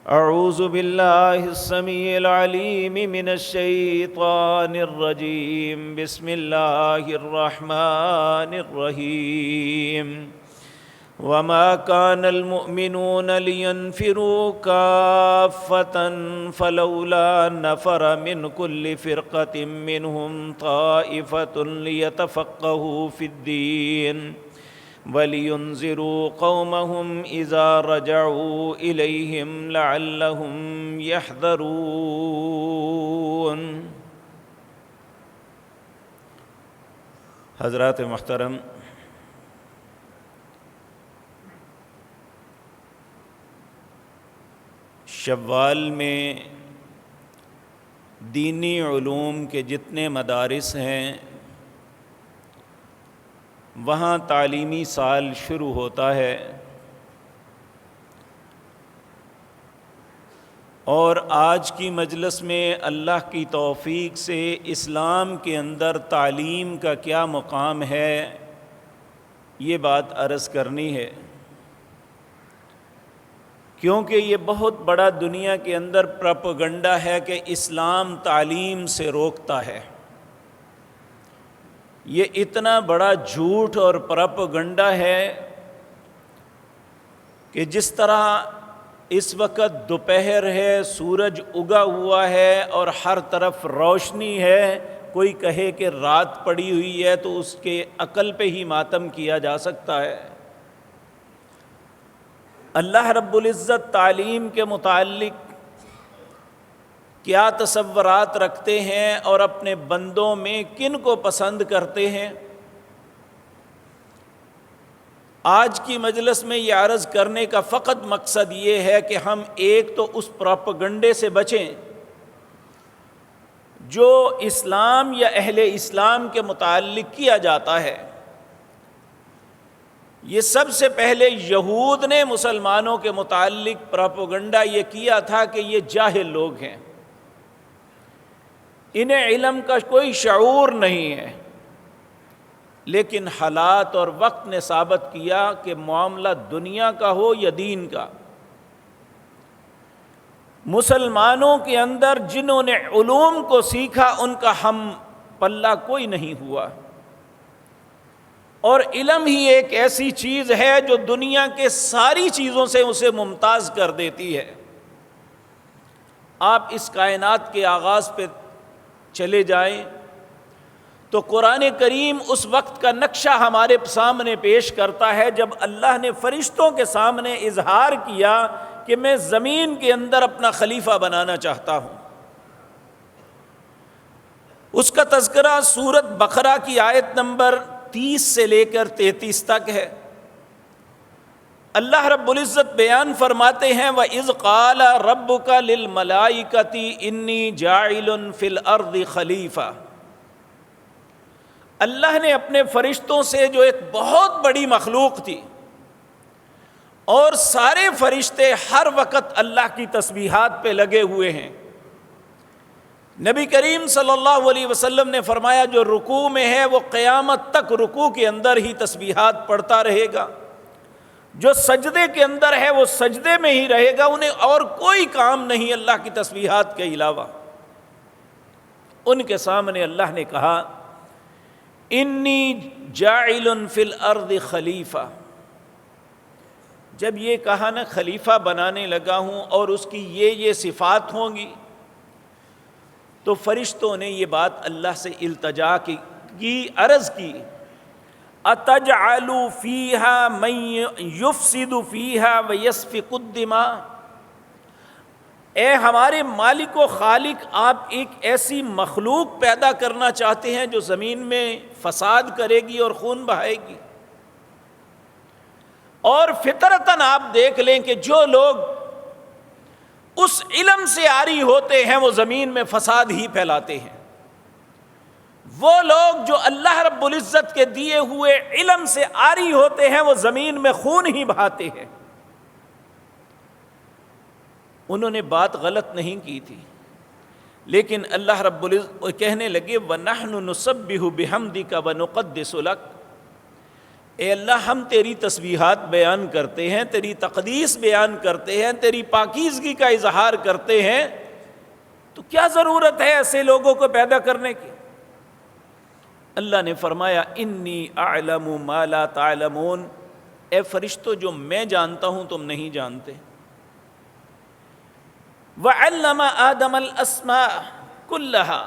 اعوذ باللہ السمیع العلیم من الشیطان الرجیم بسم اللہ الرحمن الرحیم وما كان المؤمنون لينفروا كافة فلولا نفر من كل فرقة منهم طائفة ليتفقهوا في الدين وَلِيُنذِرُوا قَوْمَهُمْ إِذَا رَجَعُوا إِلَيْهِمْ لَعَلَّهُمْ يَحْذَرُونَ۔ حضرات محترم، شوال میں دینی علوم کے جتنے مدارس ہیں وہاں تعلیمی سال شروع ہوتا ہے، اور آج کی مجلس میں اللہ کی توفیق سے اسلام کے اندر تعلیم کا کیا مقام ہے یہ بات عرض کرنی ہے، کیونکہ یہ بہت بڑا دنیا کے اندر پروپیگنڈا ہے کہ اسلام تعلیم سے روکتا ہے۔ یہ اتنا بڑا جھوٹ اور پروپیگنڈا ہے کہ جس طرح اس وقت دوپہر ہے، سورج اگا ہوا ہے اور ہر طرف روشنی ہے، کوئی کہے کہ رات پڑی ہوئی ہے تو اس کے عقل پہ ہی ماتم کیا جا سکتا ہے۔ اللہ رب العزت تعلیم کے متعلق کیا تصورات رکھتے ہیں اور اپنے بندوں میں کن کو پسند کرتے ہیں، آج کی مجلس میں یہ عرض کرنے کا فقط مقصد یہ ہے کہ ہم ایک تو اس پروپیگنڈے سے بچیں جو اسلام یا اہل اسلام کے متعلق کیا جاتا ہے۔ یہ سب سے پہلے یہود نے مسلمانوں کے متعلق پروپیگنڈا یہ کیا تھا کہ یہ جاہل لوگ ہیں، انہیں علم کا کوئی شعور نہیں ہے، لیکن حالات اور وقت نے ثابت کیا کہ معاملہ دنیا کا ہو یا دین کا، مسلمانوں کے اندر جنہوں نے علوم کو سیکھا ان کا ہم پلہ کوئی نہیں ہوا، اور علم ہی ایک ایسی چیز ہے جو دنیا کے ساری چیزوں سے اسے ممتاز کر دیتی ہے۔ آپ اس کائنات کے آغاز پہ چلے جائیں تو قرآن کریم اس وقت کا نقشہ ہمارے سامنے پیش کرتا ہے جب اللہ نے فرشتوں کے سامنے اظہار کیا کہ میں زمین کے اندر اپنا خلیفہ بنانا چاہتا ہوں۔ اس کا تذکرہ سورۃ بقرہ کی آیت نمبر 30 سے لے کر 33 تک ہے۔ اللہ رب العزت بیان فرماتے ہیں وَإِذْ قَالَ رَبُّكَ لِلْمَلَائِكَةِ إِنِّي جَاعِلٌ فِي الْأَرْضِ خَلِيفَةً، اللہ نے اپنے فرشتوں سے جو ایک بہت بڑی مخلوق تھی، اور سارے فرشتے ہر وقت اللہ کی تسبیحات پہ لگے ہوئے ہیں۔ نبی کریم صلی اللہ علیہ وسلم نے فرمایا جو رکوع میں ہے وہ قیامت تک رکوع کے اندر ہی تسبیحات پڑھتا رہے گا، جو سجدے کے اندر ہے وہ سجدے میں ہی رہے گا، انہیں اور کوئی کام نہیں اللہ کی تسبیحات کے علاوہ۔ ان کے سامنے اللہ نے کہا انی جاعل فی الارض خلیفہ، جب یہ کہا نا خلیفہ بنانے لگا ہوں اور اس کی یہ صفات ہوں گی، تو فرشتوں نے یہ بات اللہ سے التجا کی، عرض کی اتجعل فیہا من یفسد فیہا ویسفک الدماء، اے ہمارے مالک و خالق آپ ایک ایسی مخلوق پیدا کرنا چاہتے ہیں جو زمین میں فساد کرے گی اور خون بہائے گی؟ اور فطرتاً آپ دیکھ لیں کہ جو لوگ اس علم سے عاری ہوتے ہیں وہ زمین میں فساد ہی پھیلاتے ہیں، وہ لوگ جو اللہ رب العزت کے دیے ہوئے علم سے عاری ہوتے ہیں وہ زمین میں خون ہی بہاتے ہیں۔ انہوں نے بات غلط نہیں کی تھی، لیکن اللہ رب العزت کہنے لگے وَنَحْنُ نُسَبِّحُ بِحَمْدِكَ وَنُقَدِّسُ لَكَ، اے اللہ ہم تیری تسبیحات بیان کرتے ہیں، تیری تقدیس بیان کرتے ہیں، تیری پاکیزگی کا اظہار کرتے ہیں، تو کیا ضرورت ہے ایسے لوگوں کو پیدا کرنے کی؟ اللہ نے فرمایا انی اعلم ما لا تعلمون، اے فرشتوں جو میں جانتا ہوں تم نہیں جانتے۔ وعلم آدم الاسماء کلہا،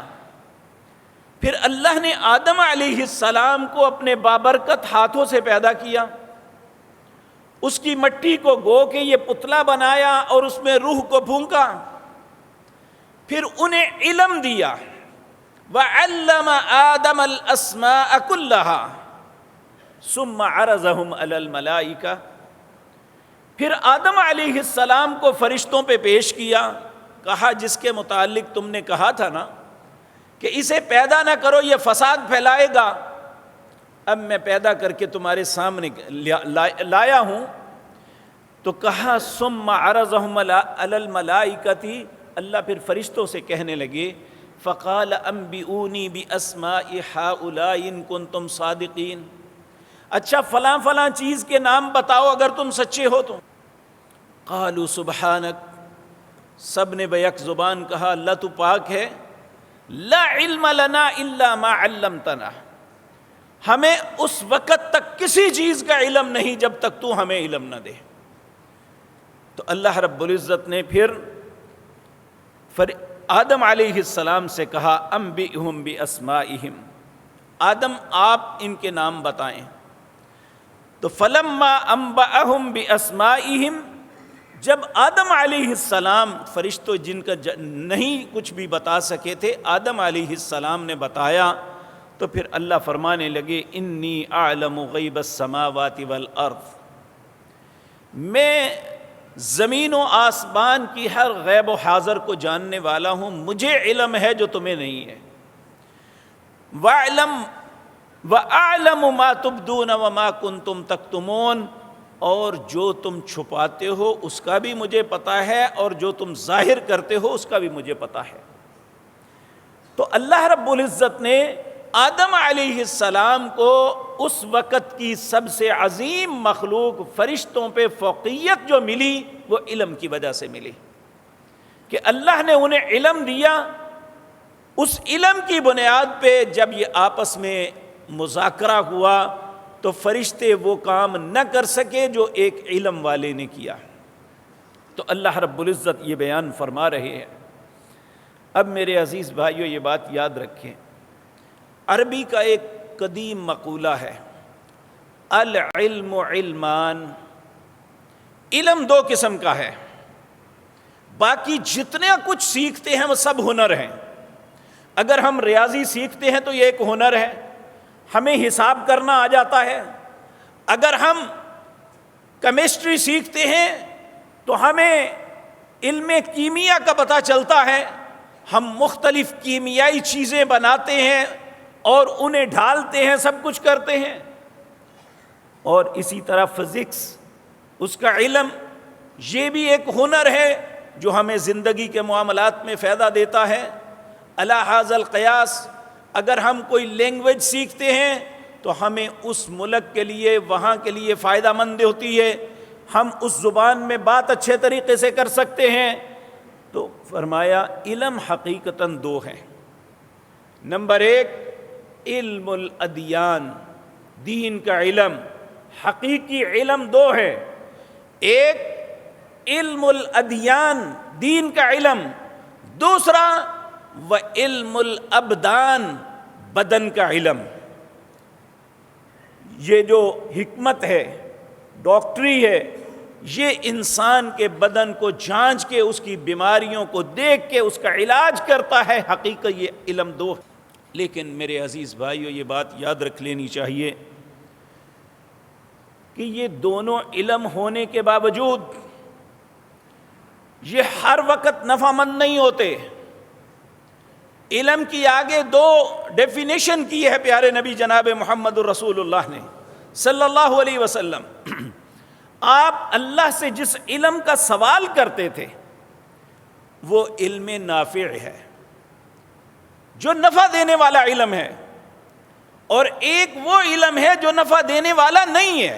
پھر اللہ نے آدم علیہ السلام کو اپنے بابرکت ہاتھوں سے پیدا کیا، اس کی مٹی کو گو کے یہ پتلا بنایا اور اس میں روح کو پھونکا، پھر انہیں علم دیا۔ وعلم آدم الاسماء کلہا ثم عرضهم علی الملائکہ، پھر آدم علیہ السلام کو فرشتوں پہ پیش کیا، کہا جس کے متعلق تم نے کہا تھا نا کہ اسے پیدا نہ کرو یہ فساد پھیلائے گا، اب میں پیدا کر کے تمہارے سامنے لایا ہوں۔ تو کہا ثم عرضهم علی الملائکۃ، اللہ پھر فرشتوں سے کہنے لگے فقال انبئونی باسماء ہؤلاء ان کنتم صادقین، اچھا فلاں فلاں چیز کے نام بتاؤ اگر تم سچے ہو تو۔ قالوا سبحانک، سب نے بیک زبان کہا اللہ تو پاک ہے، لا علم لنا الا ما علمتنا، ہمیں اس وقت تک کسی چیز کا علم نہیں جب تک تو ہمیں علم نہ دے۔ تو اللہ رب العزت نے پھر آدم علیہ السلام سے کہا انبئہم باسمائہم، آدم آپ ان کے نام بتائیں۔ تو فلما انبأہم باسمائہم، جب آدم علیہ السلام، فرشتوں جن کا نہیں کچھ بھی بتا سکے تھے، آدم علیہ السلام نے بتایا، تو پھر اللہ فرمانے لگے انی اعلم غیب السماوات والارض، میں زمین و آسمان کی ہر غیب و حاضر کو جاننے والا ہوں، مجھے علم ہے جو تمہیں نہیں ہے۔ وَأَعْلَمُ مَا تُبْدُونَ وَمَا كُنْتُمْ تَكْتُمُونَ، اور جو تم چھپاتے ہو اس کا بھی مجھے پتہ ہے، اور جو تم ظاہر کرتے ہو اس کا بھی مجھے پتہ ہے۔ تو اللہ رب العزت نے آدم علیہ السلام کو اس وقت کی سب سے عظیم مخلوق فرشتوں پہ فوقیت جو ملی وہ علم کی وجہ سے ملی، کہ اللہ نے انہیں علم دیا۔ اس علم کی بنیاد پہ جب یہ آپس میں مذاکرہ ہوا تو فرشتے وہ کام نہ کر سکے جو ایک علم والے نے کیا۔ تو اللہ رب العزت یہ بیان فرما رہے ہیں۔ اب میرے عزیز بھائیو یہ بات یاد رکھیں، عربی کا ایک قدیم مقولہ ہے العلم علمان، علم دو قسم کا ہے، باقی جتنے کچھ سیکھتے ہیں وہ سب ہنر ہیں۔ اگر ہم ریاضی سیکھتے ہیں تو یہ ایک ہنر ہے، ہمیں حساب کرنا آ جاتا ہے۔ اگر ہم کیمسٹری سیکھتے ہیں تو ہمیں علم کیمیا کا پتہ چلتا ہے، ہم مختلف کیمیائی چیزیں بناتے ہیں اور انہیں ڈھالتے ہیں، سب کچھ کرتے ہیں۔ اور اسی طرح فزکس، اس کا علم، یہ بھی ایک ہنر ہے جو ہمیں زندگی کے معاملات میں فائدہ دیتا ہے۔ علی ھذا القیاس، اگر ہم کوئی لینگویج سیکھتے ہیں تو ہمیں اس ملک کے لیے، وہاں کے لیے فائدہ مند ہوتی ہے، ہم اس زبان میں بات اچھے طریقے سے کر سکتے ہیں۔ تو فرمایا علم حقیقتاً دو ہیں۔ نمبر ایک علم الادیان، دین کا علم، حقیقی علم دو ہے، ایک علم الادیان دین کا علم، دوسرا وعلم الابدان بدن کا علم۔ یہ جو حکمت ہے، ڈاکٹری ہے، یہ انسان کے بدن کو جانچ کے اس کی بیماریوں کو دیکھ کے اس کا علاج کرتا ہے، حقیقت یہ علم دو۔ لیکن میرے عزیز بھائیو یہ بات یاد رکھ لینی چاہیے کہ یہ دونوں علم ہونے کے باوجود یہ ہر وقت نفع مند نہیں ہوتے۔ علم کی آگے دو ڈیفینیشن کی ہے پیارے نبی جناب محمد الرسول اللہ نے صلی اللہ علیہ وسلم۔ آپ اللہ سے جس علم کا سوال کرتے تھے وہ علم نافع ہے، جو نفع دینے والا علم ہے، اور ایک وہ علم ہے جو نفع دینے والا نہیں ہے۔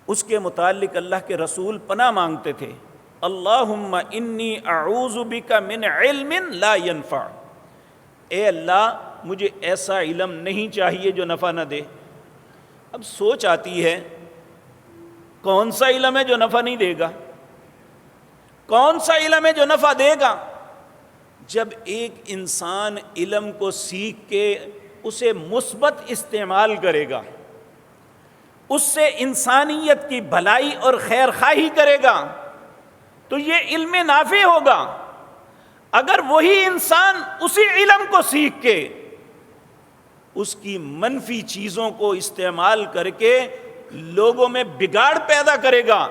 اس کے متعلق اللہ کے رسول پناہ مانگتے تھے، اللہم انی اعوذ بک من علم لا ینفع، اے اللہ مجھے ایسا علم نہیں چاہیے جو نفع نہ دے۔ اب سوچ آتی ہے، کون سا علم ہے جو نفع نہیں دے گا؟ کون سا علم ہے جو نفع دے گا؟ جب ایک انسان علم کو سیکھ کے اسے مثبت استعمال کرے گا، اس سے انسانیت کی بھلائی اور خیر خواہی کرے گا، تو یہ علم نافع ہوگا۔ اگر وہی انسان اسی علم کو سیکھ کے اس کی منفی چیزوں کو استعمال کر کے لوگوں میں بگاڑ پیدا کرے گا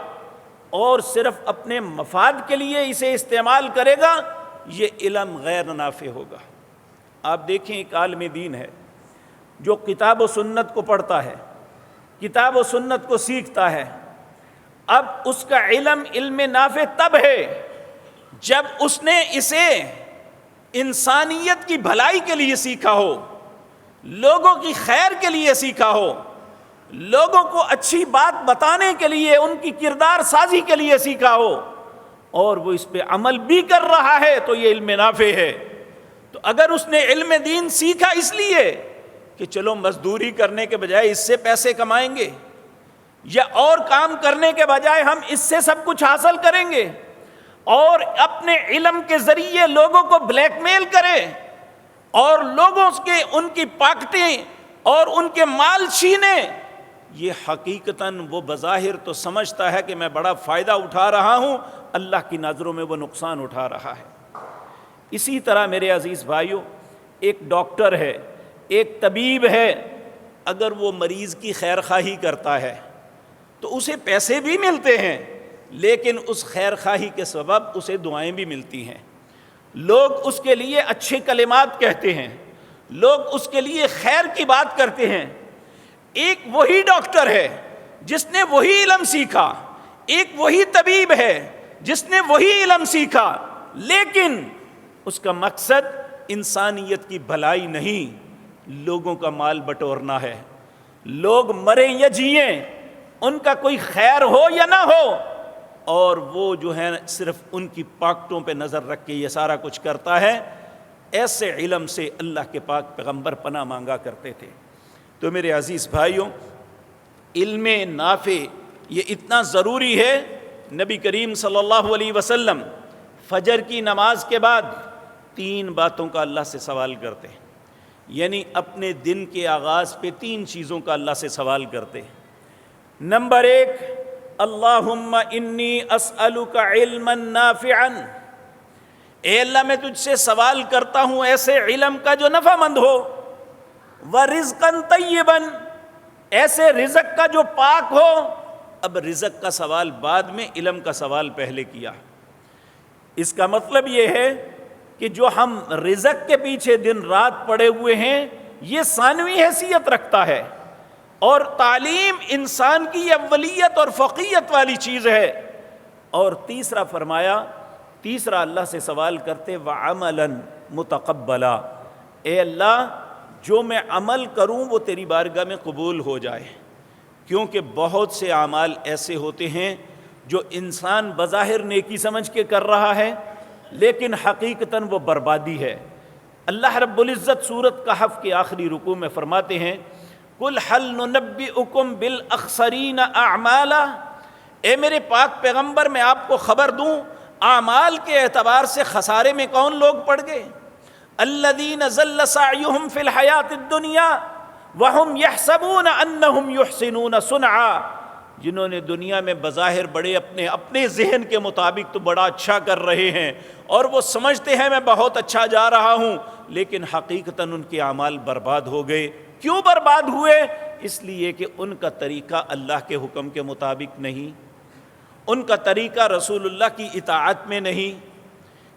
اور صرف اپنے مفاد کے لیے اسے استعمال کرے گا، یہ علم غیر نافع ہوگا۔ آپ دیکھیں، ایک عالم دین ہے جو کتاب و سنت کو پڑھتا ہے، کتاب و سنت کو سیکھتا ہے، اب اس کا علم نافع تب ہے جب اس نے اسے انسانیت کی بھلائی کے لیے سیکھا ہو، لوگوں کی خیر کے لیے سیکھا ہو، لوگوں کو اچھی بات بتانے کے لیے، ان کی کردار سازی کے لیے سیکھا ہو، اور وہ اس پہ عمل بھی کر رہا ہے، تو یہ علم نافع ہے۔ تو اگر اس نے علم دین سیکھا اس لیے کہ چلو مزدوری کرنے کے بجائے اس سے پیسے کمائیں گے، یا اور کام کرنے کے بجائے ہم اس سے سب کچھ حاصل کریں گے، اور اپنے علم کے ذریعے لوگوں کو بلیک میل کرے اور لوگوں کے ان کی پاکٹیں اور ان کے مال چھینے، یہ حقیقتاً وہ بظاہر تو سمجھتا ہے کہ میں بڑا فائدہ اٹھا رہا ہوں، اللہ کی نظروں میں وہ نقصان اٹھا رہا ہے۔ اسی طرح میرے عزیز بھائیوں، ایک ڈاکٹر ہے، ایک طبیب ہے، اگر وہ مریض کی خیر خواہی کرتا ہے تو اسے پیسے بھی ملتے ہیں، لیکن اس خیر خواہی کے سبب اسے دعائیں بھی ملتی ہیں، لوگ اس کے لیے اچھے کلمات کہتے ہیں، لوگ اس کے لیے خیر کی بات کرتے ہیں۔ ایک وہی ڈاکٹر ہے جس نے وہی علم سیکھا، ایک وہی طبیب ہے جس نے وہی علم سیکھا، لیکن اس کا مقصد انسانیت کی بھلائی نہیں، لوگوں کا مال بٹورنا ہے، لوگ مریں یا جئیں، ان کا کوئی خیر ہو یا نہ ہو، اور وہ جو ہے صرف ان کی پاکٹوں پہ نظر رکھ کے یہ سارا کچھ کرتا ہے۔ ایسے علم سے اللہ کے پاک پیغمبر پناہ مانگا کرتے تھے۔ تو میرے عزیز بھائیوں، علم نافع یہ اتنا ضروری ہے، نبی کریم صلی اللہ علیہ وسلم فجر کی نماز کے بعد 3 باتوں کا اللہ سے سوال کرتے ہیں، یعنی اپنے دن کے آغاز پہ 3 چیزوں کا اللہ سے سوال کرتے ہیں۔ نمبر 1، اللہم انی اسألک علما نافعا، اے اللہ میں تجھ سے سوال کرتا ہوں ایسے علم کا جو نفع مند ہو، ورزقا طیبا، ایسے رزق کا جو پاک ہو۔ اب رزق کا سوال بعد میں، علم کا سوال پہلے کیا۔ اس کا مطلب یہ ہے کہ جو ہم رزق کے پیچھے دن رات پڑے ہوئے ہیں، یہ ثانوی حیثیت رکھتا ہے، اور تعلیم انسان کی اولیت اور فوقیت والی چیز ہے۔ اور تیسرا فرمایا، تیسرا اللہ سے سوال کرتے وعملا متقبلا، اے اللہ جو میں عمل کروں وہ تیری بارگاہ میں قبول ہو جائے، کیونکہ بہت سے اعمال ایسے ہوتے ہیں جو انسان بظاہر نیکی سمجھ کے کر رہا ہے، لیکن حقیقتاً وہ بربادی ہے۔ اللہ رب العزت سورۃ کہف کے آخری رکوع میں فرماتے ہیں، قُلْ هَلْ نُنَبِّئُكُمْ بِالْأَخْسَرِينَ أَعْمَالًا، اے میرے پاک پیغمبر میں آپ کو خبر دوں اعمال کے اعتبار سے خسارے میں کون لوگ پڑ گئے؟ الَّذِينَ ضَلَّ سَعْيُهُمْ فِي الْحَيَاةِ الدُّنْيَا وَهُمْ يَحْسَبُونَ أَنَّهُمْ يُحْسِنُونَ صُنْعًا، جنہوں نے دنیا میں بظاہر بڑے اپنے ذہن کے مطابق تو بڑا اچھا کر رہے ہیں، اور وہ سمجھتے ہیں میں بہت اچھا جا رہا ہوں، لیکن حقیقتاً ان کے اعمال برباد ہو گئے۔ کیوں برباد ہوئے؟ اس لیے کہ ان کا طریقہ اللہ کے حکم کے مطابق نہیں، ان کا طریقہ رسول اللہ کی اطاعت میں نہیں،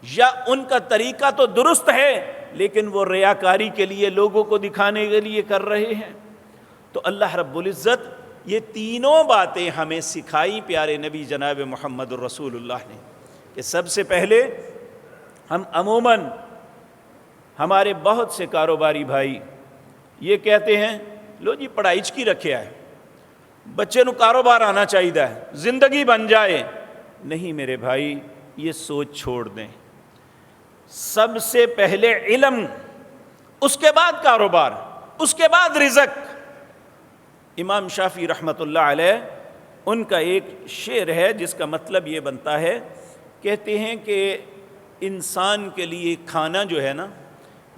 یا ان کا طریقہ تو درست ہے لیکن وہ ریاکاری کے لیے، لوگوں کو دکھانے کے لیے کر رہے ہیں۔ تو اللہ رب العزت یہ تینوں باتیں ہمیں سکھائی پیارے نبی جناب محمد الرسول اللہ نے، کہ سب سے پہلے ہم عموماً ہمارے بہت سے کاروباری بھائی یہ کہتے ہیں لو جی پڑھائی کی رکھیا ہے، بچے نو کاروبار آنا چاہیے، زندگی بن جائے۔ نہیں میرے بھائی، یہ سوچ چھوڑ دیں، سب سے پہلے علم، اس کے بعد کاروبار، اس کے بعد رزق۔ امام شافعی رحمۃ اللہ علیہ، ان کا ایک شعر ہے جس کا مطلب یہ بنتا ہے، کہتے ہیں کہ انسان کے لیے کھانا جو ہے نا،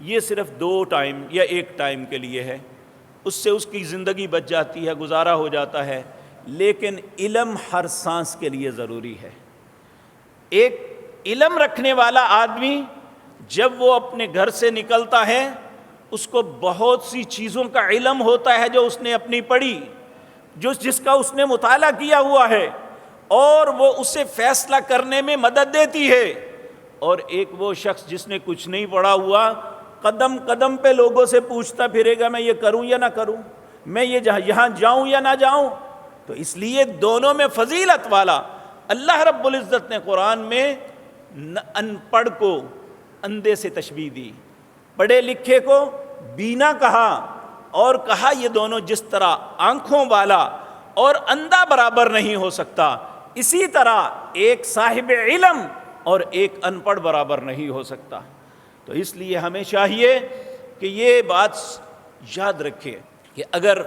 یہ صرف 2 ٹائم یا 1 ٹائم کے لیے ہے، اس سے اس کی زندگی بچ جاتی ہے، گزارا ہو جاتا ہے، لیکن علم ہر سانس کے لیے ضروری ہے۔ ایک علم رکھنے والا آدمی جب وہ اپنے گھر سے نکلتا ہے، اس کو بہت سی چیزوں کا علم ہوتا ہے جو اس نے اپنی پڑھی، جس کا اس نے مطالعہ کیا ہوا ہے، اور وہ اسے فیصلہ کرنے میں مدد دیتی ہے۔ اور ایک وہ شخص جس نے کچھ نہیں پڑھا ہوا، قدم قدم پہ لوگوں سے پوچھتا پھرے گا میں یہ کروں یا نہ کروں، میں یہاں جاؤں یا نہ جاؤں۔ تو اس لیے دونوں میں فضیلت والا اللہ رب العزت نے قرآن میں ان پڑھ کو اندھے سے تشبیہ دی، پڑھے لکھے کو بینا کہا، اور کہا یہ دونوں جس طرح آنکھوں والا اور اندھا برابر نہیں ہو سکتا، اسی طرح ایک صاحب علم اور ایک ان پڑھ برابر نہیں ہو سکتا۔ تو اس لیے ہمیں چاہیے کہ یہ بات یاد رکھے کہ اگر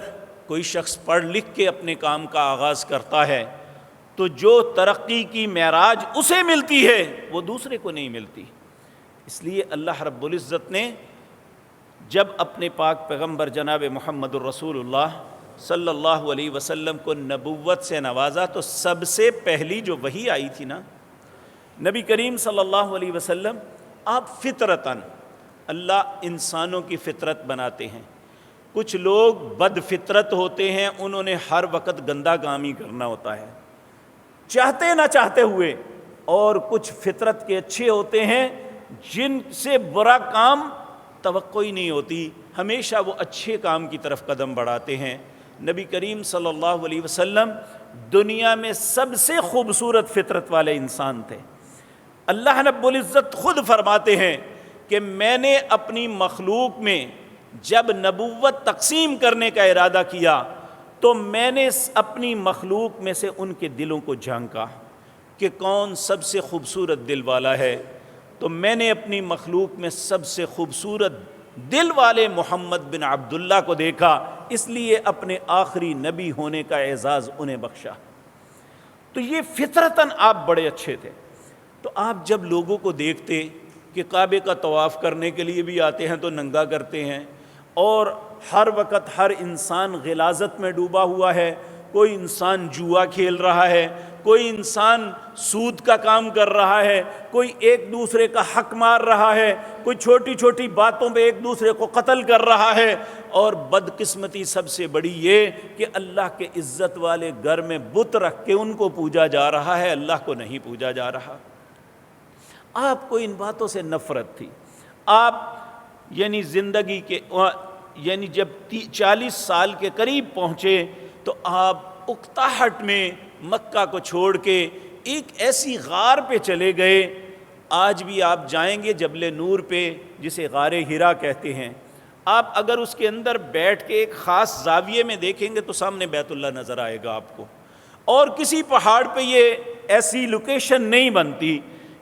کوئی شخص پڑھ لکھ کے اپنے کام کا آغاز کرتا ہے تو جو ترقی کی معراج اسے ملتی ہے وہ دوسرے کو نہیں ملتی۔ اس لیے اللہ رب العزت نے جب اپنے پاک پیغمبر جناب محمد الرسول اللہ صلی اللہ علیہ وسلم کو نبوت سے نوازا تو سب سے پہلی جو وحی آئی تھی نا، نبی کریم صلی اللہ علیہ وسلم، آپ فطرتاً، اللہ انسانوں کی فطرت بناتے ہیں، کچھ لوگ بد فطرت ہوتے ہیں، انہوں نے ہر وقت گندہ کام ہی کرنا ہوتا ہے چاہتے نہ چاہتے ہوئے، اور کچھ فطرت کے اچھے ہوتے ہیں جن سے برا کام توقع ہی نہیں ہوتی، ہمیشہ وہ اچھے کام کی طرف قدم بڑھاتے ہیں۔ نبی کریم صلی اللہ علیہ وسلم دنیا میں سب سے خوبصورت فطرت والے انسان تھے۔ اللہ رب العزت خود فرماتے ہیں کہ میں نے اپنی مخلوق میں جب نبوت تقسیم کرنے کا ارادہ کیا تو میں نے اپنی مخلوق میں سے ان کے دلوں کو جھانکا کہ کون سب سے خوبصورت دل والا ہے، تو میں نے اپنی مخلوق میں سب سے خوبصورت دل والے محمد بن عبداللہ کو دیکھا، اس لیے اپنے آخری نبی ہونے کا اعزاز انہیں بخشا۔ تو یہ فطرتاً آپ بڑے اچھے تھے۔ تو آپ جب لوگوں کو دیکھتے کہ کعبے کا طواف کرنے کے لیے بھی آتے ہیں تو ننگا کرتے ہیں، اور ہر وقت ہر انسان غلاظت میں ڈوبا ہوا ہے، کوئی انسان جوا کھیل رہا ہے، کوئی انسان سود کا کام کر رہا ہے، کوئی ایک دوسرے کا حق مار رہا ہے، کوئی چھوٹی چھوٹی باتوں پہ ایک دوسرے کو قتل کر رہا ہے، اور بدقسمتی سب سے بڑی یہ کہ اللہ کے عزت والے گھر میں بت رکھ کے ان کو پوجا جا رہا ہے، اللہ کو نہیں پوجا جا رہا۔ آپ کو ان باتوں سے نفرت تھی۔ آپ زندگی کے جب 40 سال کے قریب پہنچے تو آپ اکتاہٹ میں مکہ کو چھوڑ کے ایک ایسی غار پہ چلے گئے۔ آج بھی آپ جائیں گے جبل نور پہ، جسے غار ہرا کہتے ہیں، آپ اگر اس کے اندر بیٹھ کے ایک خاص زاویے میں دیکھیں گے تو سامنے بیت اللہ نظر آئے گا آپ کو، اور کسی پہاڑ پہ یہ ایسی لوکیشن نہیں بنتی۔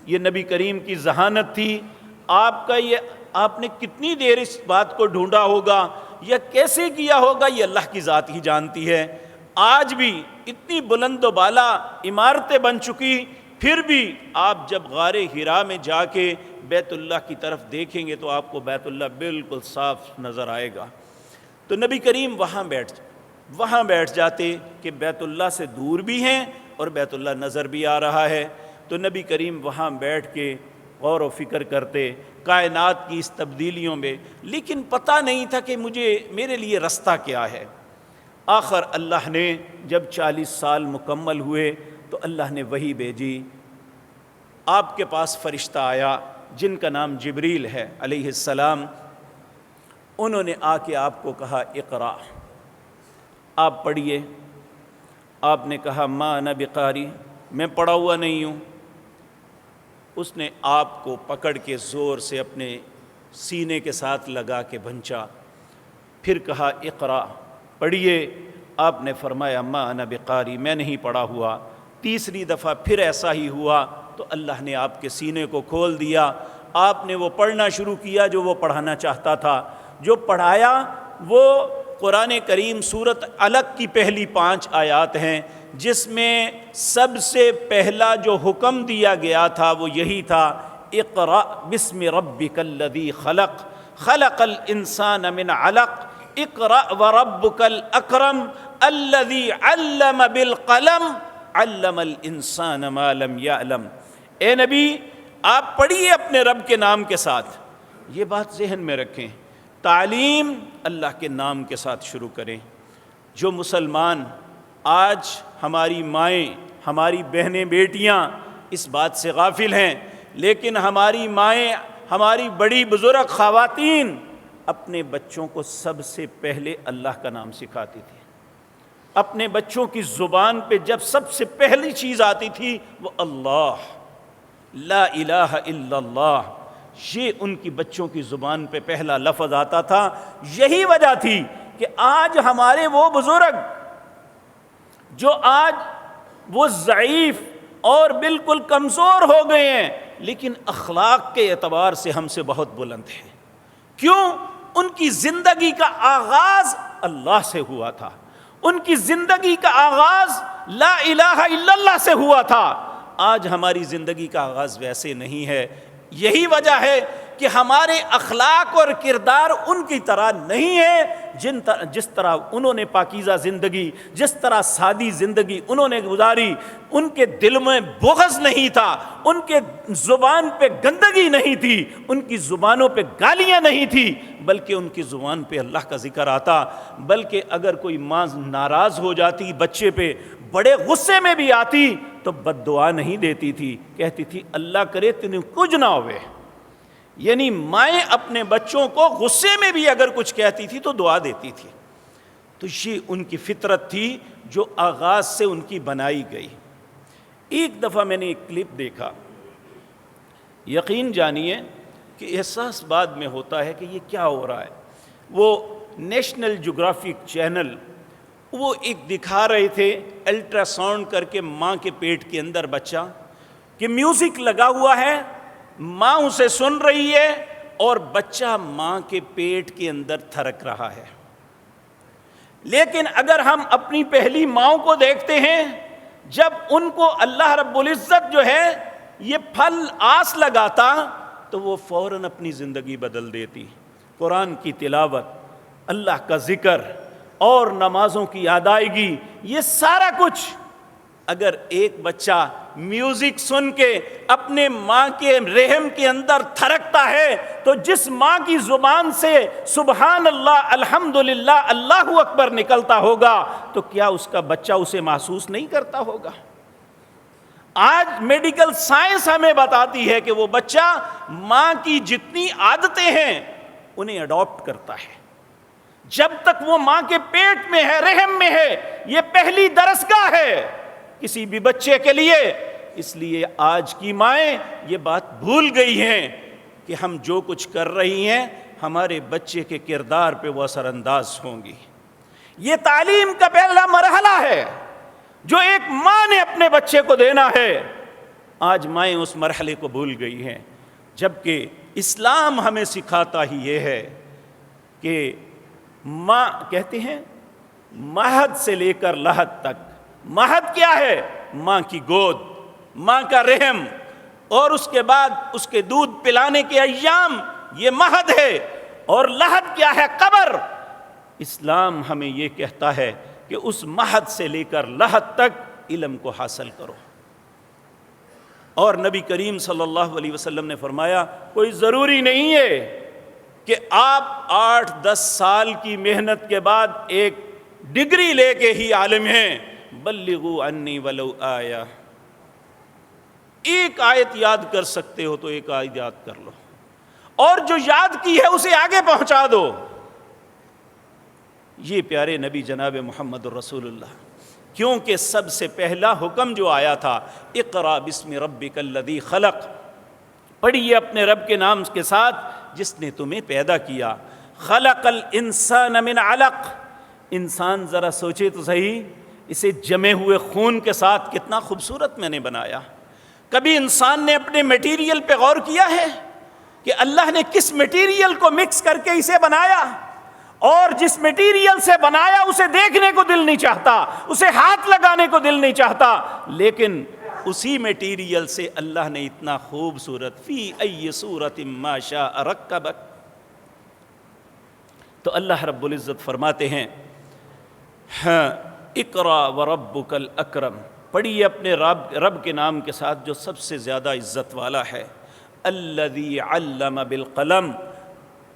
یہ نبی کریم کی ذہانت تھی۔ آپ نے کتنی دیر اس بات کو ڈھونڈا ہوگا یا کیسے کیا ہوگا، یہ اللہ کی ذات ہی جانتی ہے۔ آج بھی اتنی بلند و بالا عمارتیں بن چکی، پھر بھی آپ جب غار ہرا میں جا کے بیت اللہ کی طرف دیکھیں گے تو آپ کو بیت اللہ بالکل صاف نظر آئے گا۔ تو نبی کریم وہاں بیٹھ جاتے کہ بیت اللہ سے دور بھی ہیں اور بیت اللہ نظر بھی آ رہا ہے۔ تو نبی کریم وہاں بیٹھ کے غور و فکر کرتے کائنات کی اس تبدیلیوں میں، لیکن پتہ نہیں تھا کہ میرے لیے رستہ کیا ہے۔ آخر اللہ نے جب 40 سال مکمل ہوئے تو اللہ نے وحی بھیجی۔ آپ کے پاس فرشتہ آیا جن کا نام جبریل ہے علیہ السلام۔ انہوں نے آ کے آپ کو کہا اقرا، آپ پڑھیے۔ آپ نے کہا ما انا بقاری، میں پڑھا ہوا نہیں ہوں۔ اس نے آپ کو پکڑ کے زور سے اپنے سینے کے ساتھ لگا کے بھنچا، پھر کہا اقرا، پڑھیے۔ آپ نے فرمایا ما انا بقاری، میں نہیں پڑھا ہوا۔ تیسری دفعہ پھر ایسا ہی ہوا تو اللہ نے آپ کے سینے کو کھول دیا، آپ نے وہ پڑھنا شروع کیا جو وہ پڑھانا چاہتا تھا۔ جو پڑھایا وہ قرآن کریم سورۃ علق کی پہلی 5 آیات ہیں، جس میں سب سے پہلا جو حکم دیا گیا تھا وہ یہی تھا، اقرأ بسم ربک الذی خلق، خلق الانسان من علق، اقرأ وربک الاکرم الذی علم بالقلم علم الانسان ما لم یعلم۔ اے نبی آپ پڑھیے اپنے رب کے نام کے ساتھ۔ یہ بات ذہن میں رکھیں، تعلیم اللہ کے نام کے ساتھ شروع کریں۔ جو مسلمان آج ہماری مائیں، ہماری بہنیں، بیٹیاں اس بات سے غافل ہیں، لیکن ہماری مائیں، ہماری بڑی بزرگ خواتین اپنے بچوں کو سب سے پہلے اللہ کا نام سکھاتی تھی۔ اپنے بچوں کی زبان پہ جب سب سے پہلی چیز آتی تھی وہ اللہ، لا الہ الا اللہ، یہ ان کی بچوں کی زبان پہ پہلا لفظ آتا تھا۔ یہی وجہ تھی کہ آج ہمارے وہ بزرگ جو آج وہ ضعیف اور بالکل کمزور ہو گئے ہیں، لیکن اخلاق کے اعتبار سے ہم سے بہت بلند ہیں۔ کیوں؟ ان کی زندگی کا آغاز اللہ سے ہوا تھا، ان کی زندگی کا آغاز لا الہ الا اللہ سے ہوا تھا۔ آج ہماری زندگی کا آغاز ویسے نہیں ہے۔ یہی وجہ ہے کہ ہمارے اخلاق اور کردار ان کی طرح نہیں ہے، جس طرح انہوں نے پاکیزہ زندگی، جس طرح سادی زندگی انہوں نے گزاری۔ ان کے دل میں بغض نہیں تھا، ان کے زبان پہ گندگی نہیں تھی، ان کی زبانوں پہ گالیاں نہیں تھی، بلکہ ان کی زبان پہ اللہ کا ذکر آتا۔ بلکہ اگر کوئی ماں ناراض ہو جاتی بچے پہ، بڑے غصے میں بھی آتی تو بد دعا نہیں دیتی تھی، کہتی تھی اللہ کرے تنہیں کچھ نہ ہوئے۔ یعنی مائیں اپنے بچوں کو غصے میں بھی اگر کچھ کہتی تھی تو دعا دیتی تھی۔ تو یہ ان کی فطرت تھی جو آغاز سے ان کی بنائی گئی۔ ایک دفعہ میں نے ایک کلپ دیکھا، یقین جانیے کہ احساس بعد میں ہوتا ہے کہ یہ کیا ہو رہا ہے۔ وہ نیشنل جغرافک چینل وہ ایک دکھا رہے تھے الٹرا ساؤنڈ کر کے ماں کے پیٹ کے اندر بچہ، کہ میوزک لگا ہوا ہے، ماں اسے سن رہی ہے اور بچہ ماں کے پیٹ کے اندر تھرک رہا ہے۔ لیکن اگر ہم اپنی پہلی ماؤں کو دیکھتے ہیں، جب ان کو اللہ رب العزت جو ہے یہ پھل آس لگاتا تو وہ فوراً اپنی زندگی بدل دیتی۔ قرآن کی تلاوت، اللہ کا ذکر اور نمازوں کی ادائیگی، یہ سارا کچھ اگر ایک بچہ میوزک سن کے اپنے ماں کے رحم کے اندر تھرکتا ہے تو جس ماں کی زبان سے سبحان اللہ، الحمدللہ، اللہ اکبر نکلتا ہوگا تو کیا اس کا بچہ اسے محسوس نہیں کرتا ہوگا؟ آج میڈیکل سائنس ہمیں بتاتی ہے کہ وہ بچہ ماں کی جتنی عادتیں ہیں انہیں اڈاپٹ کرتا ہے۔ جب تک وہ ماں کے پیٹ میں ہے، رحم میں ہے، یہ پہلی درسگاہ ہے کسی بھی بچے کے لیے۔ اس لیے آج کی مائیں یہ بات بھول گئی ہیں کہ ہم جو کچھ کر رہی ہیں ہمارے بچے کے کردار پہ وہ اثر انداز ہوں گی۔ یہ تعلیم کا پہلا مرحلہ ہے جو ایک ماں نے اپنے بچے کو دینا ہے۔ آج مائیں اس مرحلے کو بھول گئی ہیں، جبکہ اسلام ہمیں سکھاتا ہی یہ ہے کہ ماں کہتے ہیں مہد سے لے کر لحد تک۔ مہد کیا ہے؟ ماں کی گود، ماں کا رحم، اور اس کے بعد اس کے دودھ پلانے کے ایام، یہ مہد ہے۔ اور لحد کیا ہے؟ قبر۔ اسلام ہمیں یہ کہتا ہے کہ اس مہد سے لے کر لحد تک علم کو حاصل کرو۔ اور نبی کریم صلی اللہ علیہ وسلم نے فرمایا کوئی ضروری نہیں ہے کہ آپ 8-10 سال کی محنت کے بعد ایک ڈگری لے کے ہی عالم ہیں۔ بلغوا عنی ولو آیہ، ایک آیت یاد کر سکتے ہو تو ایک آیت یاد کر لو، اور جو یاد کی ہے اسے آگے پہنچا دو۔ یہ پیارے نبی جناب محمد الرسول اللہ، کیونکہ سب سے پہلا حکم جو آیا تھا اقرا بسم ربک الذی خلق، پڑھیے اپنے رب کے نام کے ساتھ جس نے تمہیں پیدا کیا۔ خلق الانسان من علق، انسان ذرا سوچے تو صحیح، اسے جمے ہوئے خون کے ساتھ کتنا خوبصورت میں نے بنایا۔ کبھی انسان نے اپنے میٹیریل پہ غور کیا ہے کہ اللہ نے کس میٹیریل کو مکس کر کے اسے بنایا؟ اور جس میٹیریل سے بنایا اسے دیکھنے کو دل نہیں چاہتا، اسے ہاتھ لگانے کو دل نہیں چاہتا، لیکن اسی میٹیریل سے اللہ نے اتنا خوبصورت فی ای صورت ما شاء رکبک۔ تو اللہ رب العزت فرماتے ہیں ہاں اقرا وربک الاکرم، پڑھیے اپنے رب کے نام کے ساتھ جو سب سے زیادہ عزت والا ہے۔ الذی علم بالقلم،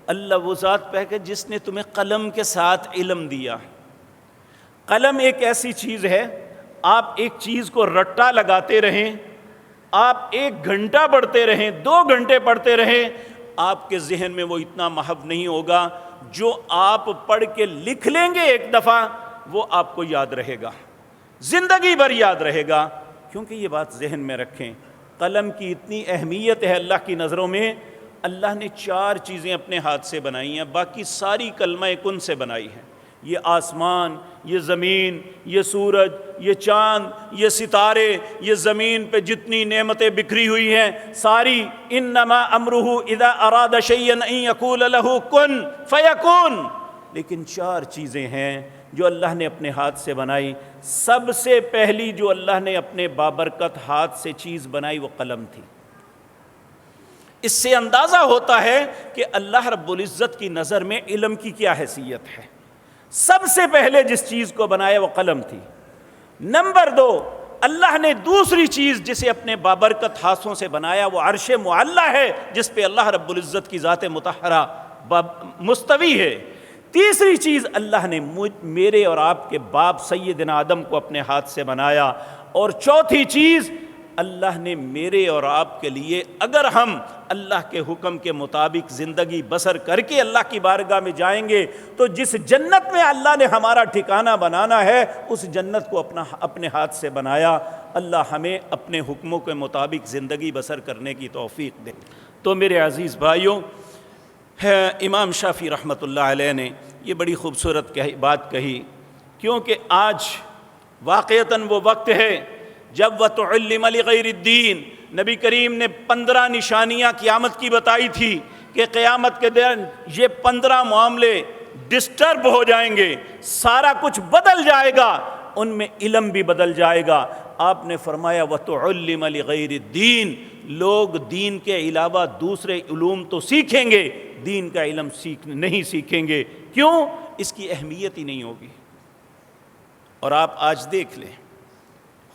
اللہ وہ ذات پہ کہ جس نے تمہیں قلم کے ساتھ علم دیا۔ قلم ایک ایسی چیز ہے، آپ ایک چیز کو رٹا لگاتے رہیں، آپ 1 گھنٹہ پڑھتے رہیں، 2 گھنٹے پڑھتے رہیں، آپ کے ذہن میں وہ اتنا محو نہیں ہوگا۔ جو آپ پڑھ کے لکھ لیں گے ایک دفعہ وہ آپ کو یاد رہے گا، زندگی بھر یاد رہے گا۔ کیونکہ یہ بات ذہن میں رکھیں، قلم کی اتنی اہمیت ہے اللہ کی نظروں میں۔ اللہ نے 4 چیزیں اپنے ہاتھ سے بنائی ہیں، باقی ساری کلمہ کن سے بنائی ہیں۔ یہ آسمان، یہ زمین، یہ سورج، یہ چاند، یہ ستارے، یہ زمین پہ جتنی نعمتیں بکھری ہوئی ہیں ساری، انما امرہ اذا اراد شیئا ان یقول لہ کن فیکون۔ لیکن 4 چیزیں ہیں جو اللہ نے اپنے ہاتھ سے بنائی۔ سب سے پہلی جو اللہ نے اپنے بابرکت ہاتھ سے چیز بنائی وہ قلم تھی۔ اس سے اندازہ ہوتا ہے کہ اللہ رب العزت کی نظر میں علم کی کیا حیثیت ہے۔ سب سے پہلے جس چیز کو بنایا وہ قلم تھی۔ نمبر 2، اللہ نے دوسری چیز جسے اپنے بابرکت ہاتھوں سے بنایا وہ عرش معلی ہے، جس پہ اللہ رب العزت کی ذات مطہرہ مستوی ہے۔ تیسری چیز اللہ نے میرے اور آپ کے باپ سیدنا آدم کو اپنے ہاتھ سے بنایا۔ اور چوتھی چیز اللہ نے میرے اور آپ کے لیے، اگر ہم اللہ کے حکم کے مطابق زندگی بسر کر کے اللہ کی بارگاہ میں جائیں گے تو جس جنت میں اللہ نے ہمارا ٹھکانہ بنانا ہے اس جنت کو اپنے ہاتھ سے بنایا۔ اللہ ہمیں اپنے حکموں کے مطابق زندگی بسر کرنے کی توفیق دے۔ تو میرے عزیز بھائیوں، امام شافعی رحمۃ اللہ علیہ نے یہ بڑی خوبصورت بات کہی، کیونکہ آج واقعتاً وہ وقت ہے جب وَتُعَلِّمَ لِغَيْرِ الدِّينِ، نبی کریم نے 15 نشانیاں قیامت کی بتائی تھی کہ قیامت کے دن یہ 15 معاملے ڈسٹرب ہو جائیں گے، سارا کچھ بدل جائے گا، ان میں علم بھی بدل جائے گا۔ آپ نے فرمایا وَتُعَلِّمَ لِغَيْرِ الدِّينِ، لوگ دین کے علاوہ دوسرے علوم تو سیکھیں گے، دین کا علم نہیں سیکھیں گے۔ کیوں؟ اس کی اہمیت ہی نہیں ہوگی۔ اور آپ آج دیکھ لیں،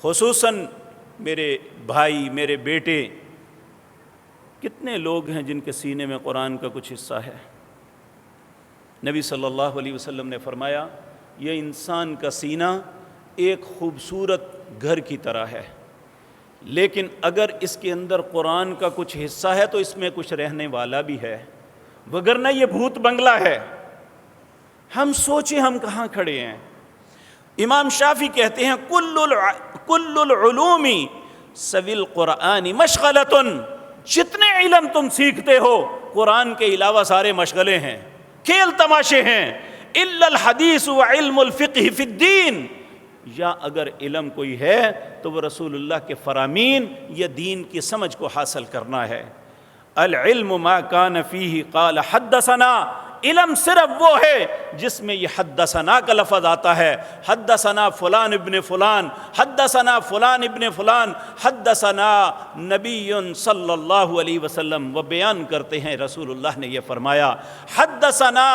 خصوصاً میرے بھائی، میرے بیٹے، کتنے لوگ ہیں جن کے سینے میں قرآن کا کچھ حصہ ہے۔ نبی صلی اللہ علیہ وسلم نے فرمایا یہ انسان کا سینہ ایک خوبصورت گھر کی طرح ہے، لیکن اگر اس کے اندر قرآن کا کچھ حصہ ہے تو اس میں کچھ رہنے والا بھی ہے، وگرنہ یہ بھوت بنگلہ ہے۔ ہم سوچیں ہم کہاں کھڑے ہیں۔ امام شافعی کہتے ہیں کل العلوم سوی القرآن مشغلۃ، جتنے علم تم سیکھتے ہو قرآن کے علاوہ سارے مشغلے ہیں، کھیل تماشے ہیں۔ الا الحدیث وعلم الفقہ فی الدین، یا اگر علم کوئی ہے تو وہ رسول اللہ کے فرامین یا دین کی سمجھ کو حاصل کرنا ہے۔ العلم ما کان فیہ قال حدثنا، علم صرف وہ ہے جس میں یہ حدثنا کا لفظ آتا ہے، حدثنا فلان ابن فلان، حدثنا فلان ابن فلان، حدثنا نبی صلی اللہ علیہ وسلم، وہ بیان کرتے ہیں رسول اللہ نے یہ فرمایا، حدثنا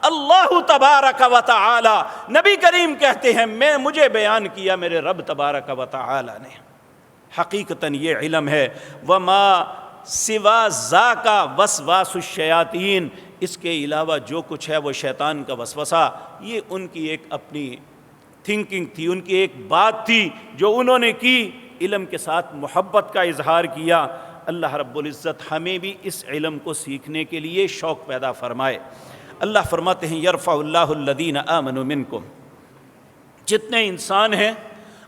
اللہ تبارک و تعالی، نبی کریم کہتے ہیں مجھے بیان کیا میرے رب تبارک و تعالی نے۔ حقیقتاً یہ علم ہے۔ وما سوا ذاک وسواس الشیاطین، اس کے علاوہ جو کچھ ہے وہ شیطان کا وسوسہ، یہ ان کی ایک اپنی تھنکنگ تھی، ان کی ایک بات تھی جو انہوں نے کی، علم کے ساتھ محبت کا اظہار کیا۔ اللہ رب العزت ہمیں بھی اس علم کو سیکھنے کے لیے شوق پیدا فرمائے۔ اللہ فرماتے ہیں یرفع اللہ الذین آمنوا منکم، جتنے انسان ہیں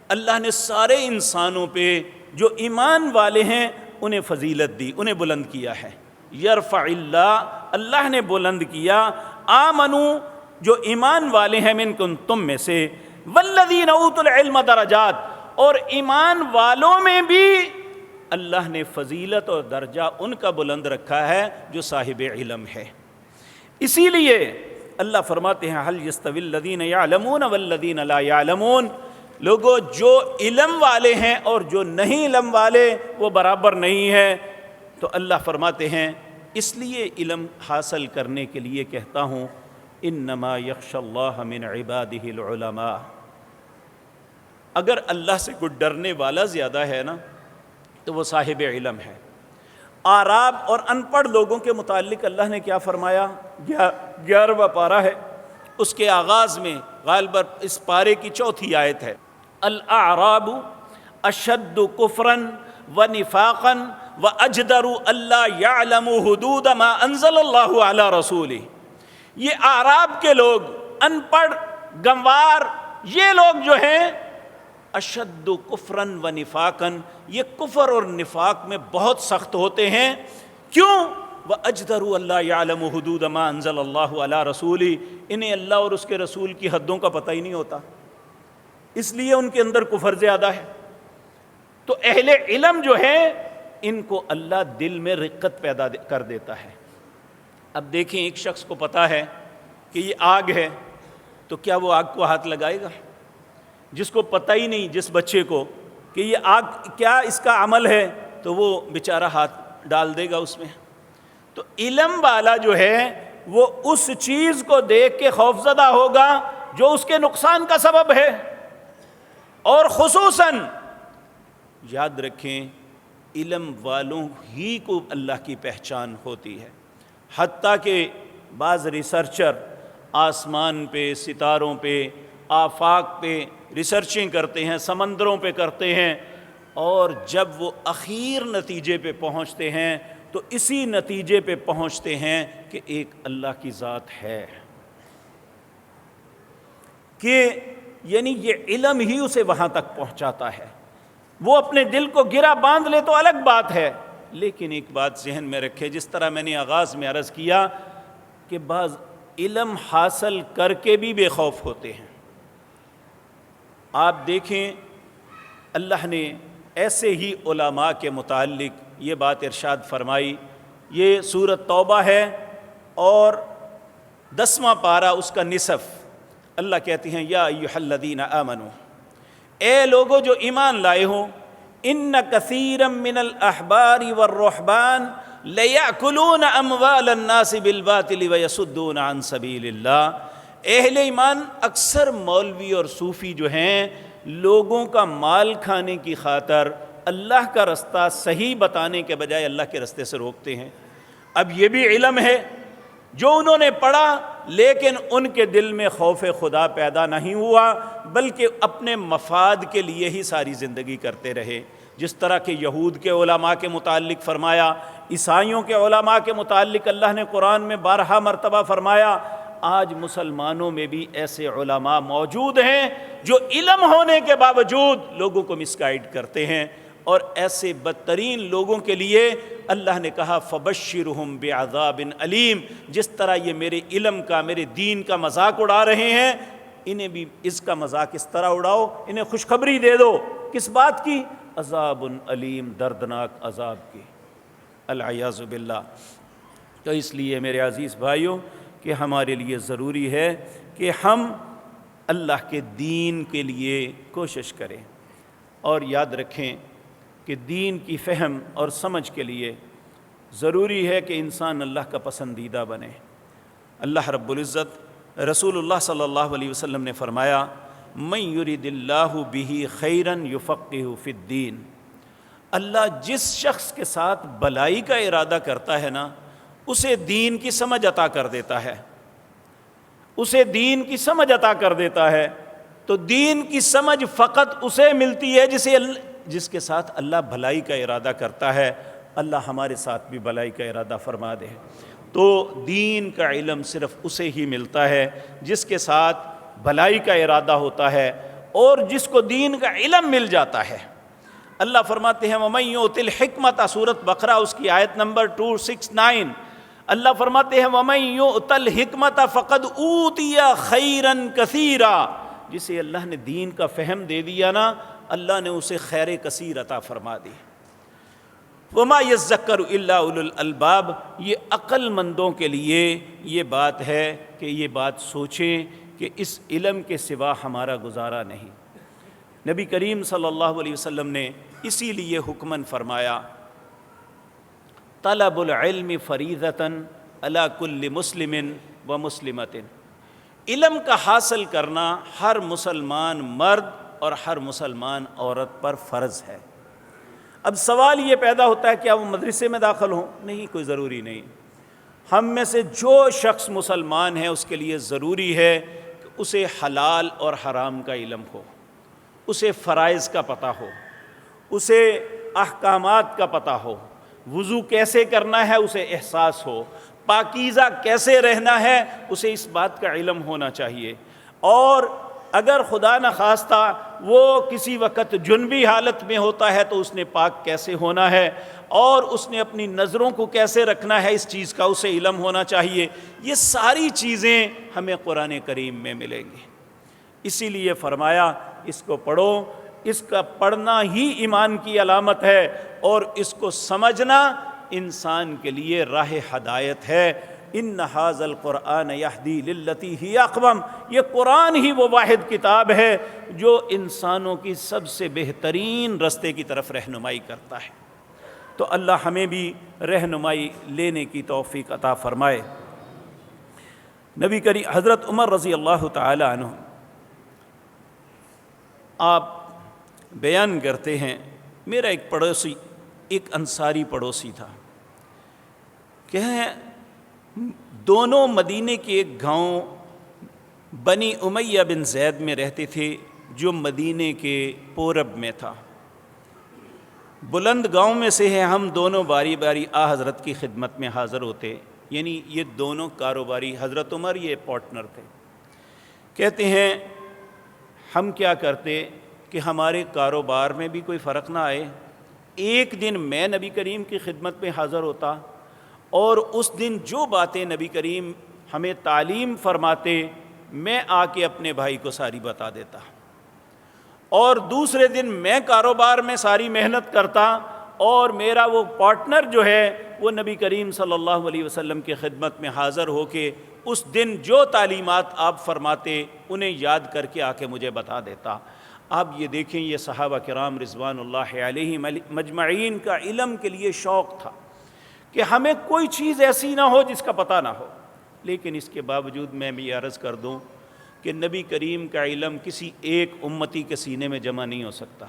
اللہ نے سارے انسانوں پہ جو ایمان والے ہیں انہیں فضیلت دی، انہیں بلند کیا ہے۔ یرفع اللہ، اللہ نے بلند کیا، آمنو جو ایمان والے ہیں، منکم تم میں سے، والذین اوتوا العلم درجات، اور ایمان والوں میں بھی اللہ نے فضیلت اور درجہ ان کا بلند رکھا ہے جو صاحب علم ہے۔ اسی لیے اللہ فرماتے ہیں هل یستوی الذین یعلمون والذین لا یعلمون، لوگوں جو علم والے ہیں اور جو نہیں علم والے وہ برابر نہیں ہے۔ تو اللہ فرماتے ہیں اس لیے علم حاصل کرنے کے لیے کہتا ہوں انما یخشی اللہ من عبادہ العلماء، اگر اللہ سے کوئی ڈرنے والا زیادہ ہے نا تو وہ صاحب علم ہے۔ اعراب اور ان پڑھ لوگوں کے متعلق اللہ نے کیا فرمایا؟ 11واں پارہ ہے، اس کے آغاز میں غالباً اس پارے کی 4تھی آیت ہے، الاعراب اشد کفرا ونفاقا واجدر الا یعلموا حدود ما انزل اللہ علی رسولہ۔ یہ اعراب کے لوگ، ان پڑھ گنوار، یہ لوگ جو ہیں اشد کفرن و نفاقن، یہ کفر اور نفاق میں بہت سخت ہوتے ہیں۔ کیوں؟ وَأَجْدَرُوا أَلَّا يَعْلَمُوا حُدُودَ مَا أَنزَلَ اللَّهُ عَلَىٰ رَسُولِهِ، انہیں اللہ اور اس کے رسول کی حدوں کا پتہ ہی نہیں ہوتا، اس لیے ان کے اندر کفر زیادہ ہے۔ تو اہل علم جو ہے ان کو اللہ دل میں رقت پیدا کر دیتا ہے۔ اب دیکھیں ایک شخص کو پتہ ہے کہ یہ آگ ہے تو کیا وہ آگ کو ہاتھ لگائے گا؟ جس کو پتہ ہی نہیں، جس بچے کو کہ یہ آگ کیا اس کا عمل ہے، تو وہ بیچارہ ہاتھ ڈال دے گا اس میں۔ تو علم والا جو ہے وہ اس چیز کو دیکھ کے خوفزدہ ہوگا جو اس کے نقصان کا سبب ہے۔ اور خصوصاً یاد رکھیں علم والوں ہی کو اللہ کی پہچان ہوتی ہے، حتیٰ کہ بعض ریسرچر آسمان پہ، ستاروں پہ، آفاق پہ ریسرچنگ کرتے ہیں، سمندروں پہ کرتے ہیں، اور جب وہ اخیر نتیجے پہ پہنچتے ہیں تو اسی نتیجے پہ پہنچتے ہیں کہ ایک اللہ کی ذات ہے، کہ یعنی یہ علم ہی اسے وہاں تک پہنچاتا ہے۔ وہ اپنے دل کو گرا باندھ لے تو الگ بات ہے، لیکن ایک بات ذہن میں رکھے، جس طرح میں نے آغاز میں عرض کیا کہ بعض علم حاصل کر کے بھی بے خوف ہوتے ہیں۔ آپ دیکھیں اللہ نے ایسے ہی علماء کے متعلق یہ بات ارشاد فرمائی، یہ سورۃ توبہ ہے اور 10واں پارہ اس کا نصف۔ اللہ کہتے ہیں یا ایھا الذین آمنوا، اے لوگو جو ایمان لائے ہو، ان کثیرا من الاحبار والرہبان لیأکلون اموال الناس بالباطل ویصدون عن سبیل اللہ، اہل ایمان اکثر مولوی اور صوفی جو ہیں لوگوں کا مال کھانے کی خاطر اللہ کا رستہ صحیح بتانے کے بجائے اللہ کے رستے سے روکتے ہیں۔ اب یہ بھی علم ہے جو انہوں نے پڑھا، لیکن ان کے دل میں خوف خدا پیدا نہیں ہوا، بلکہ اپنے مفاد کے لیے ہی ساری زندگی کرتے رہے۔ جس طرح کہ یہود کے علماء کے متعلق فرمایا، عیسائیوں کے علماء کے متعلق اللہ نے قرآن میں 12 مرتبہ فرمایا، آج مسلمانوں میں بھی ایسے علماء موجود ہیں جو علم ہونے کے باوجود لوگوں کو مس گائیڈ کرتے ہیں، اور ایسے بدترین لوگوں کے لیے اللہ نے کہا فبشرہم بعذاب علیم، جس طرح یہ میرے علم کا، میرے دین کا مذاق اڑا رہے ہیں، انہیں بھی اس کا مذاق اس طرح اڑاؤ، انہیں خوشخبری دے دو، کس بات کی؟ عذاب علیم، دردناک عذاب کی، العیاذ باللہ۔ تو اس لیے میرے عزیز بھائیوں کہ ہمارے لیے ضروری ہے کہ ہم اللہ کے دین کے لیے کوشش کریں، اور یاد رکھیں کہ دین کی فہم اور سمجھ کے لیے ضروری ہے کہ انسان اللہ کا پسندیدہ بنے۔ اللہ رب العزت، رسول اللہ صلی اللہ علیہ وسلم نے فرمایا من یرد اللہ بہ خیرا یفقہہ فی الدین، اللہ جس شخص کے ساتھ بلائی کا ارادہ کرتا ہے نا، اسے دین کی سمجھ عطا کر دیتا ہے، اسے دین کی سمجھ عطا کر دیتا ہے۔ تو دین کی سمجھ فقط اسے ملتی ہے جس کے ساتھ اللہ بھلائی کا ارادہ کرتا ہے۔ اللہ ہمارے ساتھ بھی بھلائی کا ارادہ فرما دے۔ تو دین کا علم صرف اسے ہی ملتا ہے جس کے ساتھ بھلائی کا ارادہ ہوتا ہے، اور جس کو دین کا علم مل جاتا ہے، اللہ فرماتے ہیں وَمَن يُؤْتِ الْحِكْمَةَ سورۃ بقرہ اس کی آیت نمبر 269، اللہ فرماتے ہیں وَمَن يُؤْتَ الْحِكْمَةَ فَقَدْ أُوتِيَ خَيْرًا كَثِيرًا، جسے اللہ نے دین کا فہم دے دیا نا، اللہ نے اسے خیر کثیر عطا فرما دی۔ وَمَا يَذَّكَّرُ إِلَّا أُولُو الْأَلْبَابِ، یہ عقل مندوں کے لیے یہ بات ہے کہ یہ بات سوچیں کہ اس علم کے سوا ہمارا گزارا نہیں۔ نبی کریم صلی اللہ علیہ وسلم نے اسی لیے حکماً فرمایا طلب العلم فریضۃ علی کل مسلم و مسلمۃ، علم کا حاصل کرنا ہر مسلمان مرد اور ہر مسلمان عورت پر فرض ہے۔ اب سوال یہ پیدا ہوتا ہے کیا وہ مدرسے میں داخل ہوں؟ نہیں، کوئی ضروری نہیں۔ ہم میں سے جو شخص مسلمان ہے اس کے لیے ضروری ہے کہ اسے حلال اور حرام کا علم ہو، اسے فرائض کا پتہ ہو، اسے احکامات کا پتہ ہو، وضو کیسے کرنا ہے اسے احساس ہو، پاکیزہ کیسے رہنا ہے اسے اس بات کا علم ہونا چاہیے، اور اگر خدا نخواستہ وہ کسی وقت جنبی حالت میں ہوتا ہے تو اس نے پاک کیسے ہونا ہے، اور اس نے اپنی نظروں کو کیسے رکھنا ہے اس چیز کا اسے علم ہونا چاہیے۔ یہ ساری چیزیں ہمیں قرآن کریم میں ملیں گی، اسی لیے فرمایا اس کو پڑھو، اس کا پڑھنا ہی ایمان کی علامت ہے، اور اس کو سمجھنا انسان کے لیے راہ ہدایت ہے۔ ان ھذا القرآن یہدی للتی ہی اقوم، یہ قرآن ہی وہ واحد کتاب ہے جو انسانوں کی سب سے بہترین رستے کی طرف رہنمائی کرتا ہے۔ تو اللہ ہمیں بھی رہنمائی لینے کی توفیق عطا فرمائے۔ نبی کریم حضرت عمر رضی اللہ تعالی عنہ آپ بیان کرتے ہیں، میرا ایک پڑوسی، ایک انصاری پڑوسی تھا کہ دونوں مدینے کے ایک گاؤں بنی امیہ بن زید میں رہتے تھے جو مدینے کے پورب میں تھا۔ بلند گاؤں میں سے ہیں، ہم دونوں باری باری حضرت کی خدمت میں حاضر ہوتے، یعنی یہ دونوں کاروباری، حضرت عمر یہ پارٹنر تھے۔ کہتے ہیں ہم کیا کرتے کہ ہمارے کاروبار میں بھی کوئی فرق نہ آئے، ایک دن میں نبی کریم کی خدمت میں حاضر ہوتا اور اس دن جو باتیں نبی کریم ہمیں تعلیم فرماتے میں آ کے اپنے بھائی کو ساری بتا دیتا، اور دوسرے دن میں کاروبار میں ساری محنت کرتا اور میرا وہ پارٹنر جو ہے وہ نبی کریم صلی اللہ علیہ وسلم کی خدمت میں حاضر ہو کے اس دن جو تعلیمات آپ فرماتے انہیں یاد کر کے آ کے مجھے بتا دیتا۔ آپ یہ دیکھیں، یہ صحابہ کرام رضوان اللہ علیہم مجمعین کا علم کے لیے شوق تھا کہ ہمیں کوئی چیز ایسی نہ ہو جس کا پتہ نہ ہو، لیکن اس کے باوجود میں بھی عرض کر دوں کہ نبی کریم کا علم کسی ایک امتی کے سینے میں جمع نہیں ہو سکتا،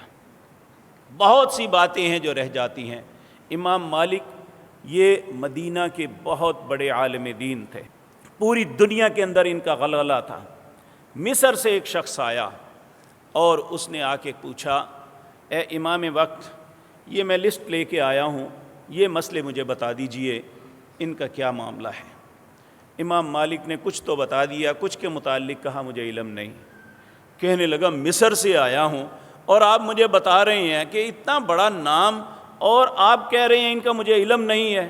بہت سی باتیں ہیں جو رہ جاتی ہیں۔ امام مالک یہ مدینہ کے بہت بڑے عالم دین تھے، پوری دنیا کے اندر ان کا غلغلہ تھا۔ مصر سے ایک شخص آیا اور اس نے آ کے پوچھا، اے امام وقت، یہ میں لسٹ لے کے آیا ہوں، یہ مسئلے مجھے بتا دیجئے، ان کا کیا معاملہ ہے؟ امام مالک نے کچھ تو بتا دیا، کچھ کے متعلق کہا مجھے علم نہیں۔ کہنے لگا مصر سے آیا ہوں اور آپ مجھے بتا رہے ہیں کہ اتنا بڑا نام اور آپ کہہ رہے ہیں ان کا مجھے علم نہیں ہے۔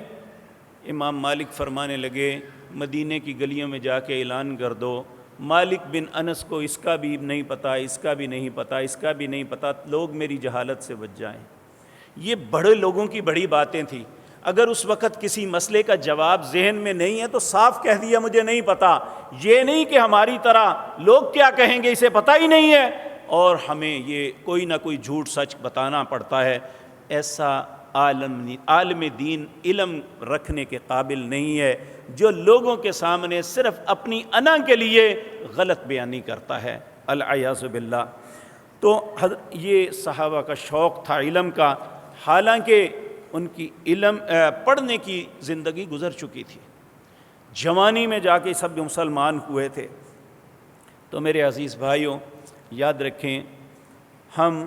امام مالک فرمانے لگے مدینے کی گلیوں میں جا کے اعلان کر دو، مالک بن انس کو اس کا بھی نہیں پتہ، اس کا بھی نہیں پتہ، اس کا بھی نہیں پتہ، لوگ میری جہالت سے بچ جائیں۔ یہ بڑے لوگوں کی بڑی باتیں تھیں۔ اگر اس وقت کسی مسئلے کا جواب ذہن میں نہیں ہے تو صاف کہہ دیا مجھے نہیں پتہ، یہ نہیں کہ ہماری طرح لوگ کیا کہیں گے اسے پتہ ہی نہیں ہے اور ہمیں یہ کوئی نہ کوئی جھوٹ سچ بتانا پڑتا ہے۔ ایسا عالم دین علم رکھنے کے قابل نہیں ہے جو لوگوں کے سامنے صرف اپنی انا کے لیے غلط بیانی کرتا ہے، العیاذ باللہ۔ تو یہ صحابہ کا شوق تھا علم کا، حالانکہ ان کی علم پڑھنے کی زندگی گزر چکی تھی، جوانی میں جا کے سب مسلمان ہوئے تھے۔ تو میرے عزیز بھائیوں، یاد رکھیں، ہم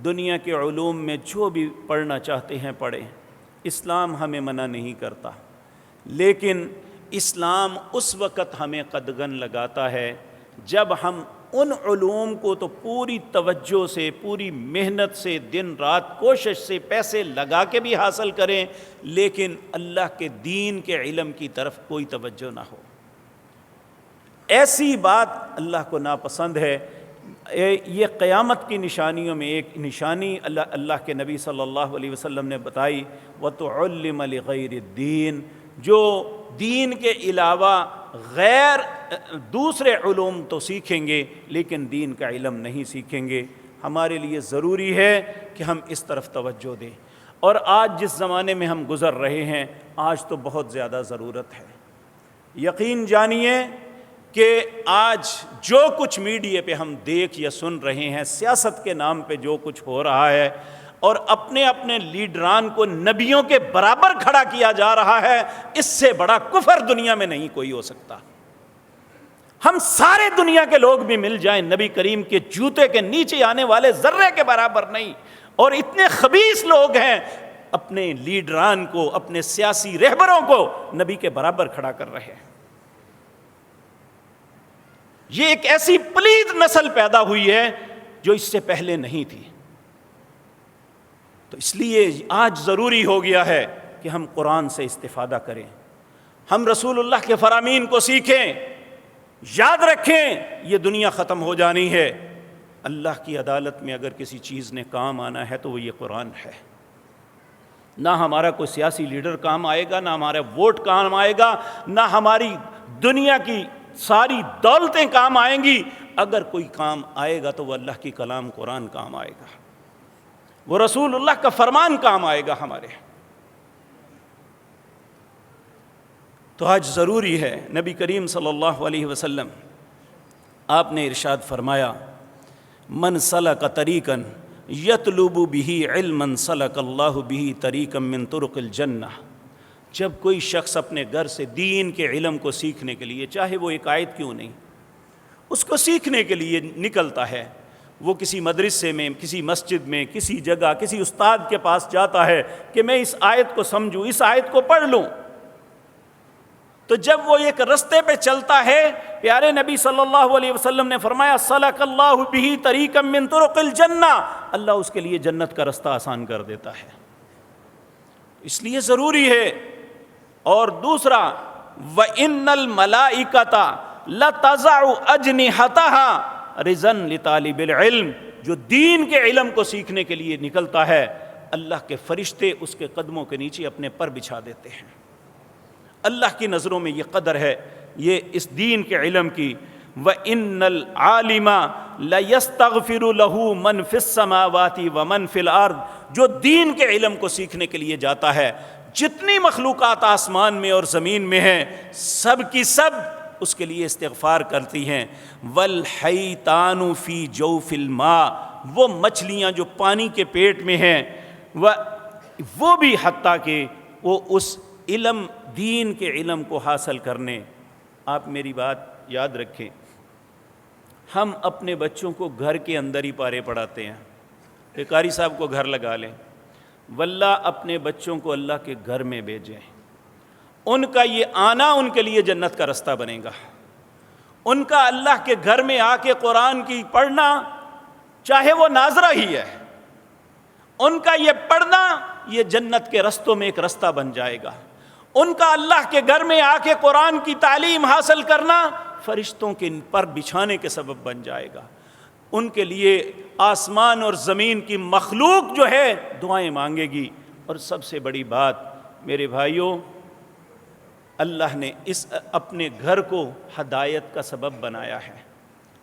دنیا کے علوم میں جو بھی پڑھنا چاہتے ہیں پڑھیں، اسلام ہمیں منع نہیں کرتا، لیکن اسلام اس وقت ہمیں قدغن لگاتا ہے جب ہم ان علوم کو تو پوری توجہ سے، پوری محنت سے، دن رات کوشش سے، پیسے لگا کے بھی حاصل کریں، لیکن اللہ کے دین کے علم کی طرف کوئی توجہ نہ ہو، ایسی بات اللہ کو ناپسند ہے۔ یہ قیامت کی نشانیوں میں ایک نشانی اللہ کے نبی صلی اللہ علیہ وسلم نے بتائی، وَتُعَلِّمَ لِغَيْرِ الدِّينِ، جو دین کے علاوہ غیر دوسرے علوم تو سیکھیں گے لیکن دین کا علم نہیں سیکھیں گے۔ ہمارے لیے ضروری ہے کہ ہم اس طرف توجہ دیں، اور آج جس زمانے میں ہم گزر رہے ہیں، آج تو بہت زیادہ ضرورت ہے۔ یقین جانیے کہ آج جو کچھ میڈیا پہ ہم دیکھ یا سن رہے ہیں، سیاست کے نام پہ جو کچھ ہو رہا ہے، اور اپنے اپنے لیڈران کو نبیوں کے برابر کھڑا کیا جا رہا ہے، اس سے بڑا کفر دنیا میں نہیں کوئی ہو سکتا۔ ہم سارے دنیا کے لوگ بھی مل جائیں، نبی کریم کے جوتے کے نیچے آنے والے ذرے کے برابر نہیں، اور اتنے خبیث لوگ ہیں اپنے لیڈران کو، اپنے سیاسی رہبروں کو نبی کے برابر کھڑا کر رہے ہیں۔ یہ ایک ایسی پلید نسل پیدا ہوئی ہے جو اس سے پہلے نہیں تھی۔ تو اس لیے آج ضروری ہو گیا ہے کہ ہم قرآن سے استفادہ کریں، ہم رسول اللہ کے فرامین کو سیکھیں۔ یاد رکھیں یہ دنیا ختم ہو جانی ہے، اللہ کی عدالت میں اگر کسی چیز نے کام آنا ہے تو وہ یہ قرآن ہے۔ نہ ہمارا کوئی سیاسی لیڈر کام آئے گا، نہ ہمارا ووٹ کام آئے گا، نہ ہماری دنیا کی ساری دولتیں کام آئیں گی۔ اگر کوئی کام آئے گا تو وہ اللہ کی کلام قرآن کام آئے گا، وہ رسول اللہ کا فرمان کام آئے گا ہمارے۔ تو آج ضروری ہے، نبی کریم صلی اللہ علیہ وسلم آپ نے ارشاد فرمایا، من سلک طریقا یطلب بہ علما سلک اللہ بہ طریقا من طرق الجنہ۔ جب کوئی شخص اپنے گھر سے دین کے علم کو سیکھنے کے لیے، چاہے وہ ایک آیت کیوں نہیں، اس کو سیکھنے کے لیے نکلتا ہے، وہ کسی مدرسے میں، کسی مسجد میں، کسی جگہ، کسی استاد کے پاس جاتا ہے کہ میں اس آیت کو سمجھوں، اس آیت کو پڑھ لوں، تو جب وہ ایک رستے پہ چلتا ہے، پیارے نبی صلی اللہ علیہ وسلم نے فرمایا، سلک اللہ بہ طریقا من طرق الجنہ، اللہ اس کے لیے جنت کا رستہ آسان کر دیتا ہے۔ اس لیے ضروری ہے۔ اور دوسرا، وَإِنَّ الْمَلَائِكَةَ لَتَضَعُ أَجْنِحَتَهَا رِضًا لِطَالِبِ الْعِلْمِ، جو دین کے علم کو سیکھنے کے لیے نکلتا ہے، اللہ کے فرشتے اس کے قدموں کے نیچے اپنے پر بچھا دیتے ہیں۔ اللہ کی نظروں میں یہ قدر ہے یہ اس دین کے علم کی۔ وَإِنَّ الْعَالِمَ لَيَسْتَغْفِرُ لَهُ مَنْ فِي السَّمَاوَاتِ وَمَنْ فِي الْأَرْضِ، جو دین کے علم کو سیکھنے کے لیے جاتا ہے، جتنی مخلوقات آسمان میں اور زمین میں ہیں، سب کی سب اس کے لیے استغفار کرتی ہیں۔ وَالْحَيْتَانُ فِي جَوْفِ الْمَاءِ، وہ مچھلیاں جو پانی کے پیٹ میں ہیں، وہ بھی حتیٰ کہ وہ اس علم، دین کے علم کو حاصل کرنے۔ آپ میری بات یاد رکھیں، ہم اپنے بچوں کو گھر کے اندر ہی پارے پڑھاتے ہیں کہ قاری صاحب کو گھر لگا لیں، واللہ اپنے بچوں کو اللہ کے گھر میں بھیجیں۔ ان کا یہ آنا ان کے لیے جنت کا رستہ بنے گا۔ ان کا اللہ کے گھر میں آ کے قرآن کی پڑھنا، چاہے وہ ناظرہ ہی ہے، ان کا یہ پڑھنا یہ جنت کے رستوں میں ایک رستہ بن جائے گا۔ ان کا اللہ کے گھر میں آ کے قرآن کی تعلیم حاصل کرنا فرشتوں کے پر بچھانے کے سبب بن جائے گا۔ ان کے لیے آسمان اور زمین کی مخلوق جو ہے دعائیں مانگے گی۔ اور سب سے بڑی بات میرے بھائیوں، اللہ نے اس اپنے گھر کو ہدایت کا سبب بنایا ہے۔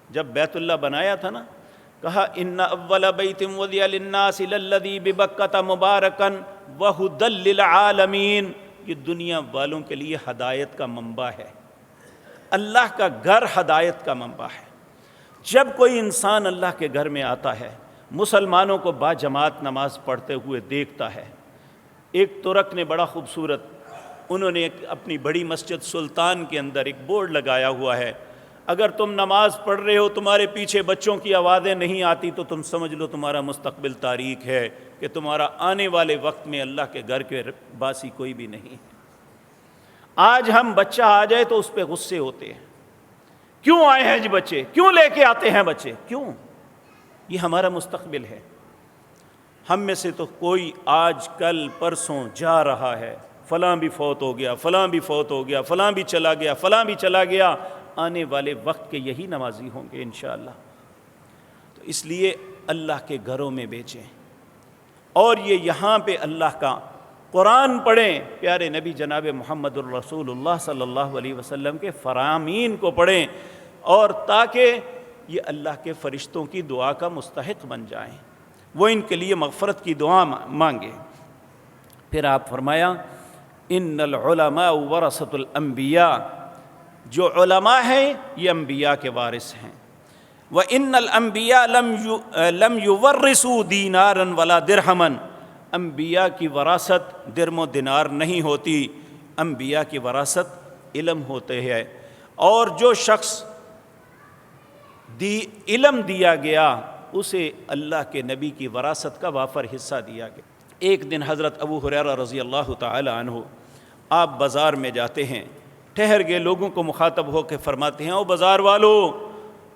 جب بیت اللہ بنایا تھا نا، کہا ان اول بیت وضع للناس للذی ببکۃ مبارکا وہدی للعالمین، یہ دنیا والوں کے لیے ہدایت کا منبع ہے۔ اللہ کا گھر ہدایت کا منبع ہے۔ جب کوئی انسان اللہ کے گھر میں آتا ہے، مسلمانوں کو با جماعت نماز پڑھتے ہوئے دیکھتا ہے۔ ایک ترک نے بڑا خوبصورت، انہوں نے اپنی بڑی مسجد سلطان کے اندر ایک بورڈ لگایا ہوا ہے، اگر تم نماز پڑھ رہے ہو، تمہارے پیچھے بچوں کی آوازیں نہیں آتی تو تم سمجھ لو تمہارا مستقبل تاریک ہے، کہ تمہارا آنے والے وقت میں اللہ کے گھر کے باسی کوئی بھی نہیں۔ آج ہم بچہ آ جائے تو اس پہ غصے ہوتے ہیں کیوں آئے ہیں جی بچے، کیوں لے کے آتے ہیں بچے، کیوں؟ یہ ہمارا مستقبل ہے۔ ہم میں سے تو کوئی آج کل پرسوں جا رہا ہے، فلاں بھی فوت ہو گیا، فلاں بھی فوت ہو گیا، فلاں بھی چلا گیا، فلاں بھی چلا گیا، آنے والے وقت کے یہی نمازی ہوں گے انشاءاللہ۔ تو اس لیے اللہ کے گھروں میں بیچیں، اور یہ یہاں پہ اللہ کا قرآن پڑھیں، پیارے نبی جناب محمد الرسول اللہ صلی اللہ علیہ وسلم کے فرامین کو پڑھیں، اور تاکہ یہ اللہ کے فرشتوں کی دعا کا مستحق بن جائیں، وہ ان کے لیے مغفرت کی دعا مانگیں۔ پھر آپ فرمایا ان العلماء ورثۃ الانبیاء، جو علماء ہیں یہ انبیاء کے وارث ہیں۔ وَإِنَّ الْأَنْبِيَاءَ لَمْ يُوَرِّثُوا دِينَارًا وَلَا دِرْهَمًا، انبیاء کی وراثت درم و دینار نہیں ہوتی، انبیاء کی وراثت علم ہوتے ہیں، اور جو شخص علم دیا گیا اسے اللہ کے نبی کی وراثت کا وافر حصہ دیا گیا۔ ایک دن حضرت ابو ہریرہ رضی اللہ تعالی عنہ آپ بازار میں جاتے ہیں، ٹھہر گئے، لوگوں کو مخاطب ہو کے فرماتے ہیں، او بازار والو،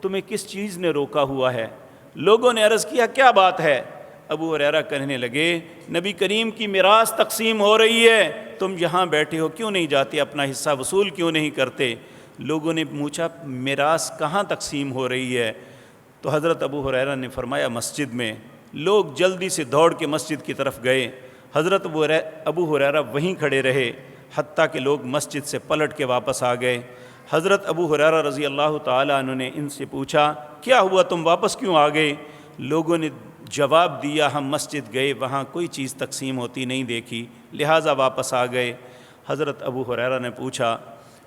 تمہیں کس چیز نے روکا ہوا ہے؟ لوگوں نے عرض کیا کیا بات ہے؟ ابو ہریرہ کہنے لگے نبی کریم کی میراث تقسیم ہو رہی ہے، تم یہاں بیٹھے ہو، کیوں نہیں جاتے، اپنا حصہ وصول کیوں نہیں کرتے؟ لوگوں نے پوچھا میراث کہاں تقسیم ہو رہی ہے؟ تو حضرت ابو ہریرہ نے فرمایا مسجد میں۔ لوگ جلدی سے دوڑ کے مسجد کی طرف گئے، حضرت ابو ہریرہ وہیں کھڑے رہے حتیٰ کہ لوگ مسجد سے پلٹ کے واپس آ گئے۔ حضرت ابو ہریرہ رضی اللہ تعالیٰ عنہ نے ان سے پوچھا کیا ہوا، تم واپس کیوں آ گئے؟ لوگوں نے جواب دیا ہم مسجد گئے، وہاں کوئی چیز تقسیم ہوتی نہیں دیکھی، لہٰذا واپس آ گئے۔ حضرت ابو ہریرہ نے پوچھا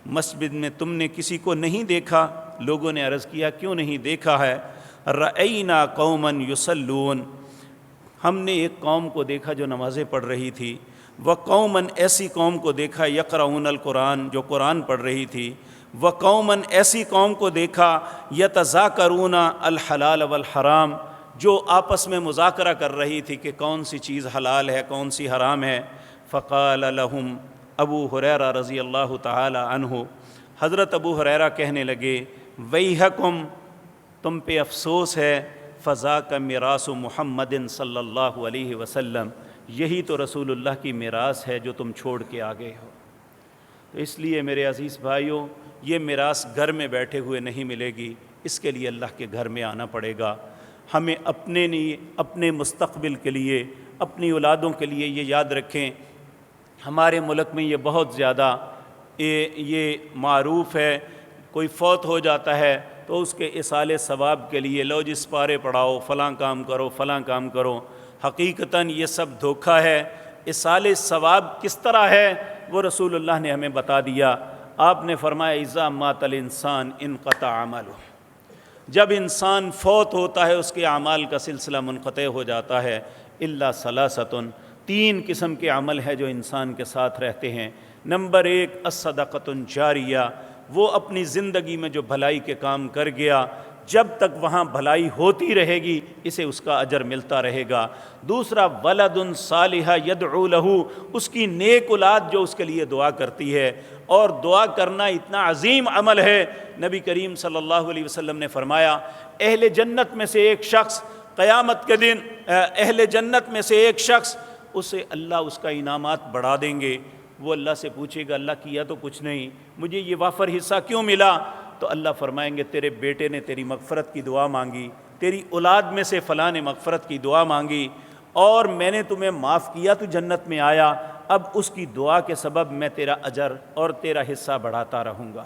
مسجد میں تم نے کسی کو نہیں دیکھا؟ لوگوں نے عرض کیا کیوں نہیں دیکھا ہے؟ رأینا قوما یصلون، ہم نے ایک قوم کو دیکھا جو نمازیں پڑھ رہی تھی، وقوما، ایسی قوم کو دیکھا یقرؤون القرآن، جو قرآن پڑھ رہی تھی، وقوما، ایسی قوم کو دیکھا یتذاکرون الحلال والحرام، جو آپس میں مذاکرہ کر رہی تھی کہ کون سی چیز حلال ہے کون سی حرام ہے۔ فقال لہم، ابو ہریرہ رضی اللہ تعالی عنہ، حضرت ابو ہریرہ کہنے لگے ویحکم، تم پہ افسوس ہے، فذاک میراث محمد صلی اللہ علیہ وسلم، یہی تو رسول اللہ کی میراث ہے جو تم چھوڑ کے آ گئے ہو۔ تو اس لیے میرے عزیز بھائیوں، یہ میراث گھر میں بیٹھے ہوئے نہیں ملے گی، اس کے لیے اللہ کے گھر میں آنا پڑے گا۔ ہمیں اپنے لیے، اپنے مستقبل کے لیے، اپنی اولادوں کے لیے یہ یاد رکھیں۔ ہمارے ملک میں یہ بہت زیادہ یہ معروف ہے، کوئی فوت ہو جاتا ہے تو اس کے ایصال ثواب کے لیے لو جس پارے پڑھاؤ، فلاں کام کرو، فلاں کام کرو۔ حقیقتاً یہ سب دھوکہ ہے۔ ایصال ثواب کس طرح ہے وہ رسول اللہ نے ہمیں بتا دیا۔ آپ نے فرمایا اذا مات الانسان انقطع عملہ، جب انسان فوت ہوتا ہے اس کے اعمال کا سلسلہ منقطع ہو جاتا ہے، الا ثلاثۃ، تین قسم کے عمل ہے جو انسان کے ساتھ رہتے ہیں۔ نمبر ایک الصدقۃ جاریہ، وہ اپنی زندگی میں جو بھلائی کے کام کر گیا، جب تک وہاں بھلائی ہوتی رہے گی اسے اس کا اجر ملتا رہے گا۔ دوسرا ولد صالح یدعو لہ، اس کی نیک اولاد جو اس کے لیے دعا کرتی ہے، اور دعا کرنا اتنا عظیم عمل ہے، نبی کریم صلی اللہ علیہ وسلم نے فرمایا اہل جنت میں سے ایک شخص قیامت کے دن، اہل جنت میں سے ایک شخص، اسے اللہ اس کا انعامات بڑھا دیں گے۔ وہ اللہ سے پوچھے گا اللہ کیا تو کچھ نہیں، مجھے یہ وافر حصہ کیوں ملا؟ تو اللہ فرمائیں گے تیرے بیٹے نے تیری مغفرت کی دعا مانگی، تیری اولاد میں سے فلاں نے مغفرت کی دعا مانگی، اور میں نے تمہیں معاف کیا، تو جنت میں آیا، اب اس کی دعا کے سبب میں تیرا اجر اور تیرا حصہ بڑھاتا رہوں گا۔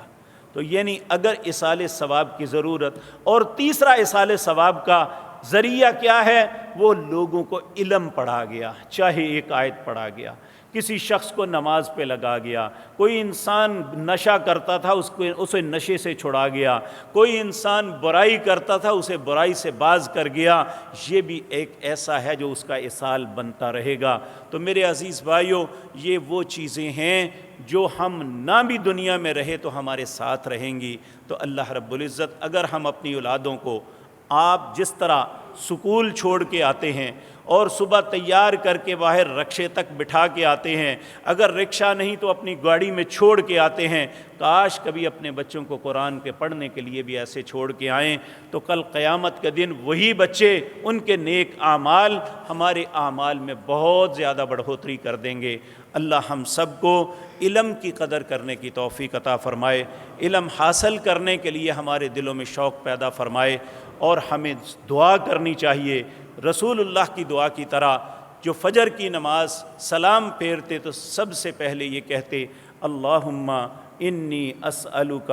تو یعنی اگر ایصال ثواب کی ضرورت، اور تیسرا ایصال ثواب کا ذریعہ کیا ہے؟ وہ لوگوں کو علم پڑھا گیا، چاہے ایک آیت پڑھا گیا، کسی شخص کو نماز پہ لگا گیا، کوئی انسان نشہ کرتا تھا اسے نشے سے چھڑا گیا، کوئی انسان برائی کرتا تھا اسے برائی سے باز کر گیا، یہ بھی ایک ایسا ہے جو اس کا ایصال بنتا رہے گا۔ تو میرے عزیز بھائیوں، یہ وہ چیزیں ہیں جو ہم نہ بھی دنیا میں رہے تو ہمارے ساتھ رہیں گی۔ تو اللہ رب العزت اگر ہم اپنی اولادوں کو آپ جس طرح سکول چھوڑ کے آتے ہیں اور صبح تیار کر کے باہر رکشے تک بٹھا کے آتے ہیں، اگر رکشہ نہیں تو اپنی گاڑی میں چھوڑ کے آتے ہیں۔ کاش کبھی اپنے بچوں کو قرآن کے پڑھنے کے لیے بھی ایسے چھوڑ کے آئیں، تو کل قیامت کے دن وہی بچے، ان کے نیک اعمال ہمارے اعمال میں بہت زیادہ بڑھوتری کر دیں گے۔ اللہ ہم سب کو علم کی قدر کرنے کی توفیق عطا فرمائے، علم حاصل کرنے کے لیے ہمارے دلوں میں شوق پیدا فرمائے، اور ہمیں دعا کرنی چاہیے رسول اللہ کی دعا کی طرح۔ جو فجر کی نماز سلام پھیرتے تو سب سے پہلے یہ کہتے اللہم انی اسألک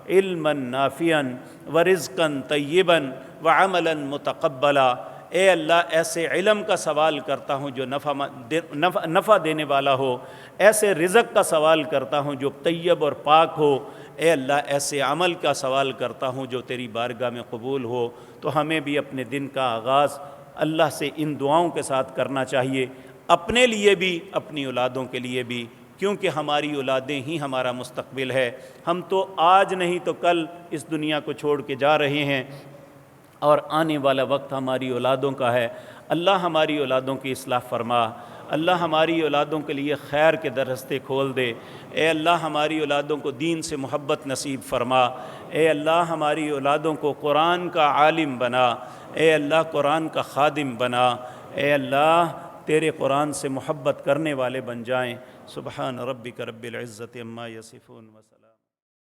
علما نافعا ورزقا طیبا وعملا متقبلا۔ اے اللہ ایسے علم کا سوال کرتا ہوں جو نفع دینے والا ہو، ایسے رزق کا سوال کرتا ہوں جو طیب اور پاک ہو، اے اللہ ایسے عمل کا سوال کرتا ہوں جو تیری بارگاہ میں قبول ہو۔ تو ہمیں بھی اپنے دن کا آغاز اللہ سے ان دعاؤں کے ساتھ کرنا چاہیے، اپنے لیے بھی، اپنی اولادوں کے لیے بھی، کیونکہ ہماری اولادیں ہی ہمارا مستقبل ہے۔ ہم تو آج نہیں تو کل اس دنیا کو چھوڑ کے جا رہے ہیں، اور آنے والا وقت ہماری اولادوں کا ہے۔ اللہ ہماری اولادوں کی اصلاح فرما، اللہ ہماری اولادوں کے لیے خیر کے درستے کھول دے۔ اے اللہ ہماری اولادوں کو دین سے محبت نصیب فرما۔ اے اللہ ہماری اولادوں کو قرآن کا عالم بنا، اے اللہ قرآن کا خادم بنا، اے اللہ تیرے قرآن سے محبت کرنے والے بن جائیں۔ سبحان ربک رب العزت عما یصفون وسلام۔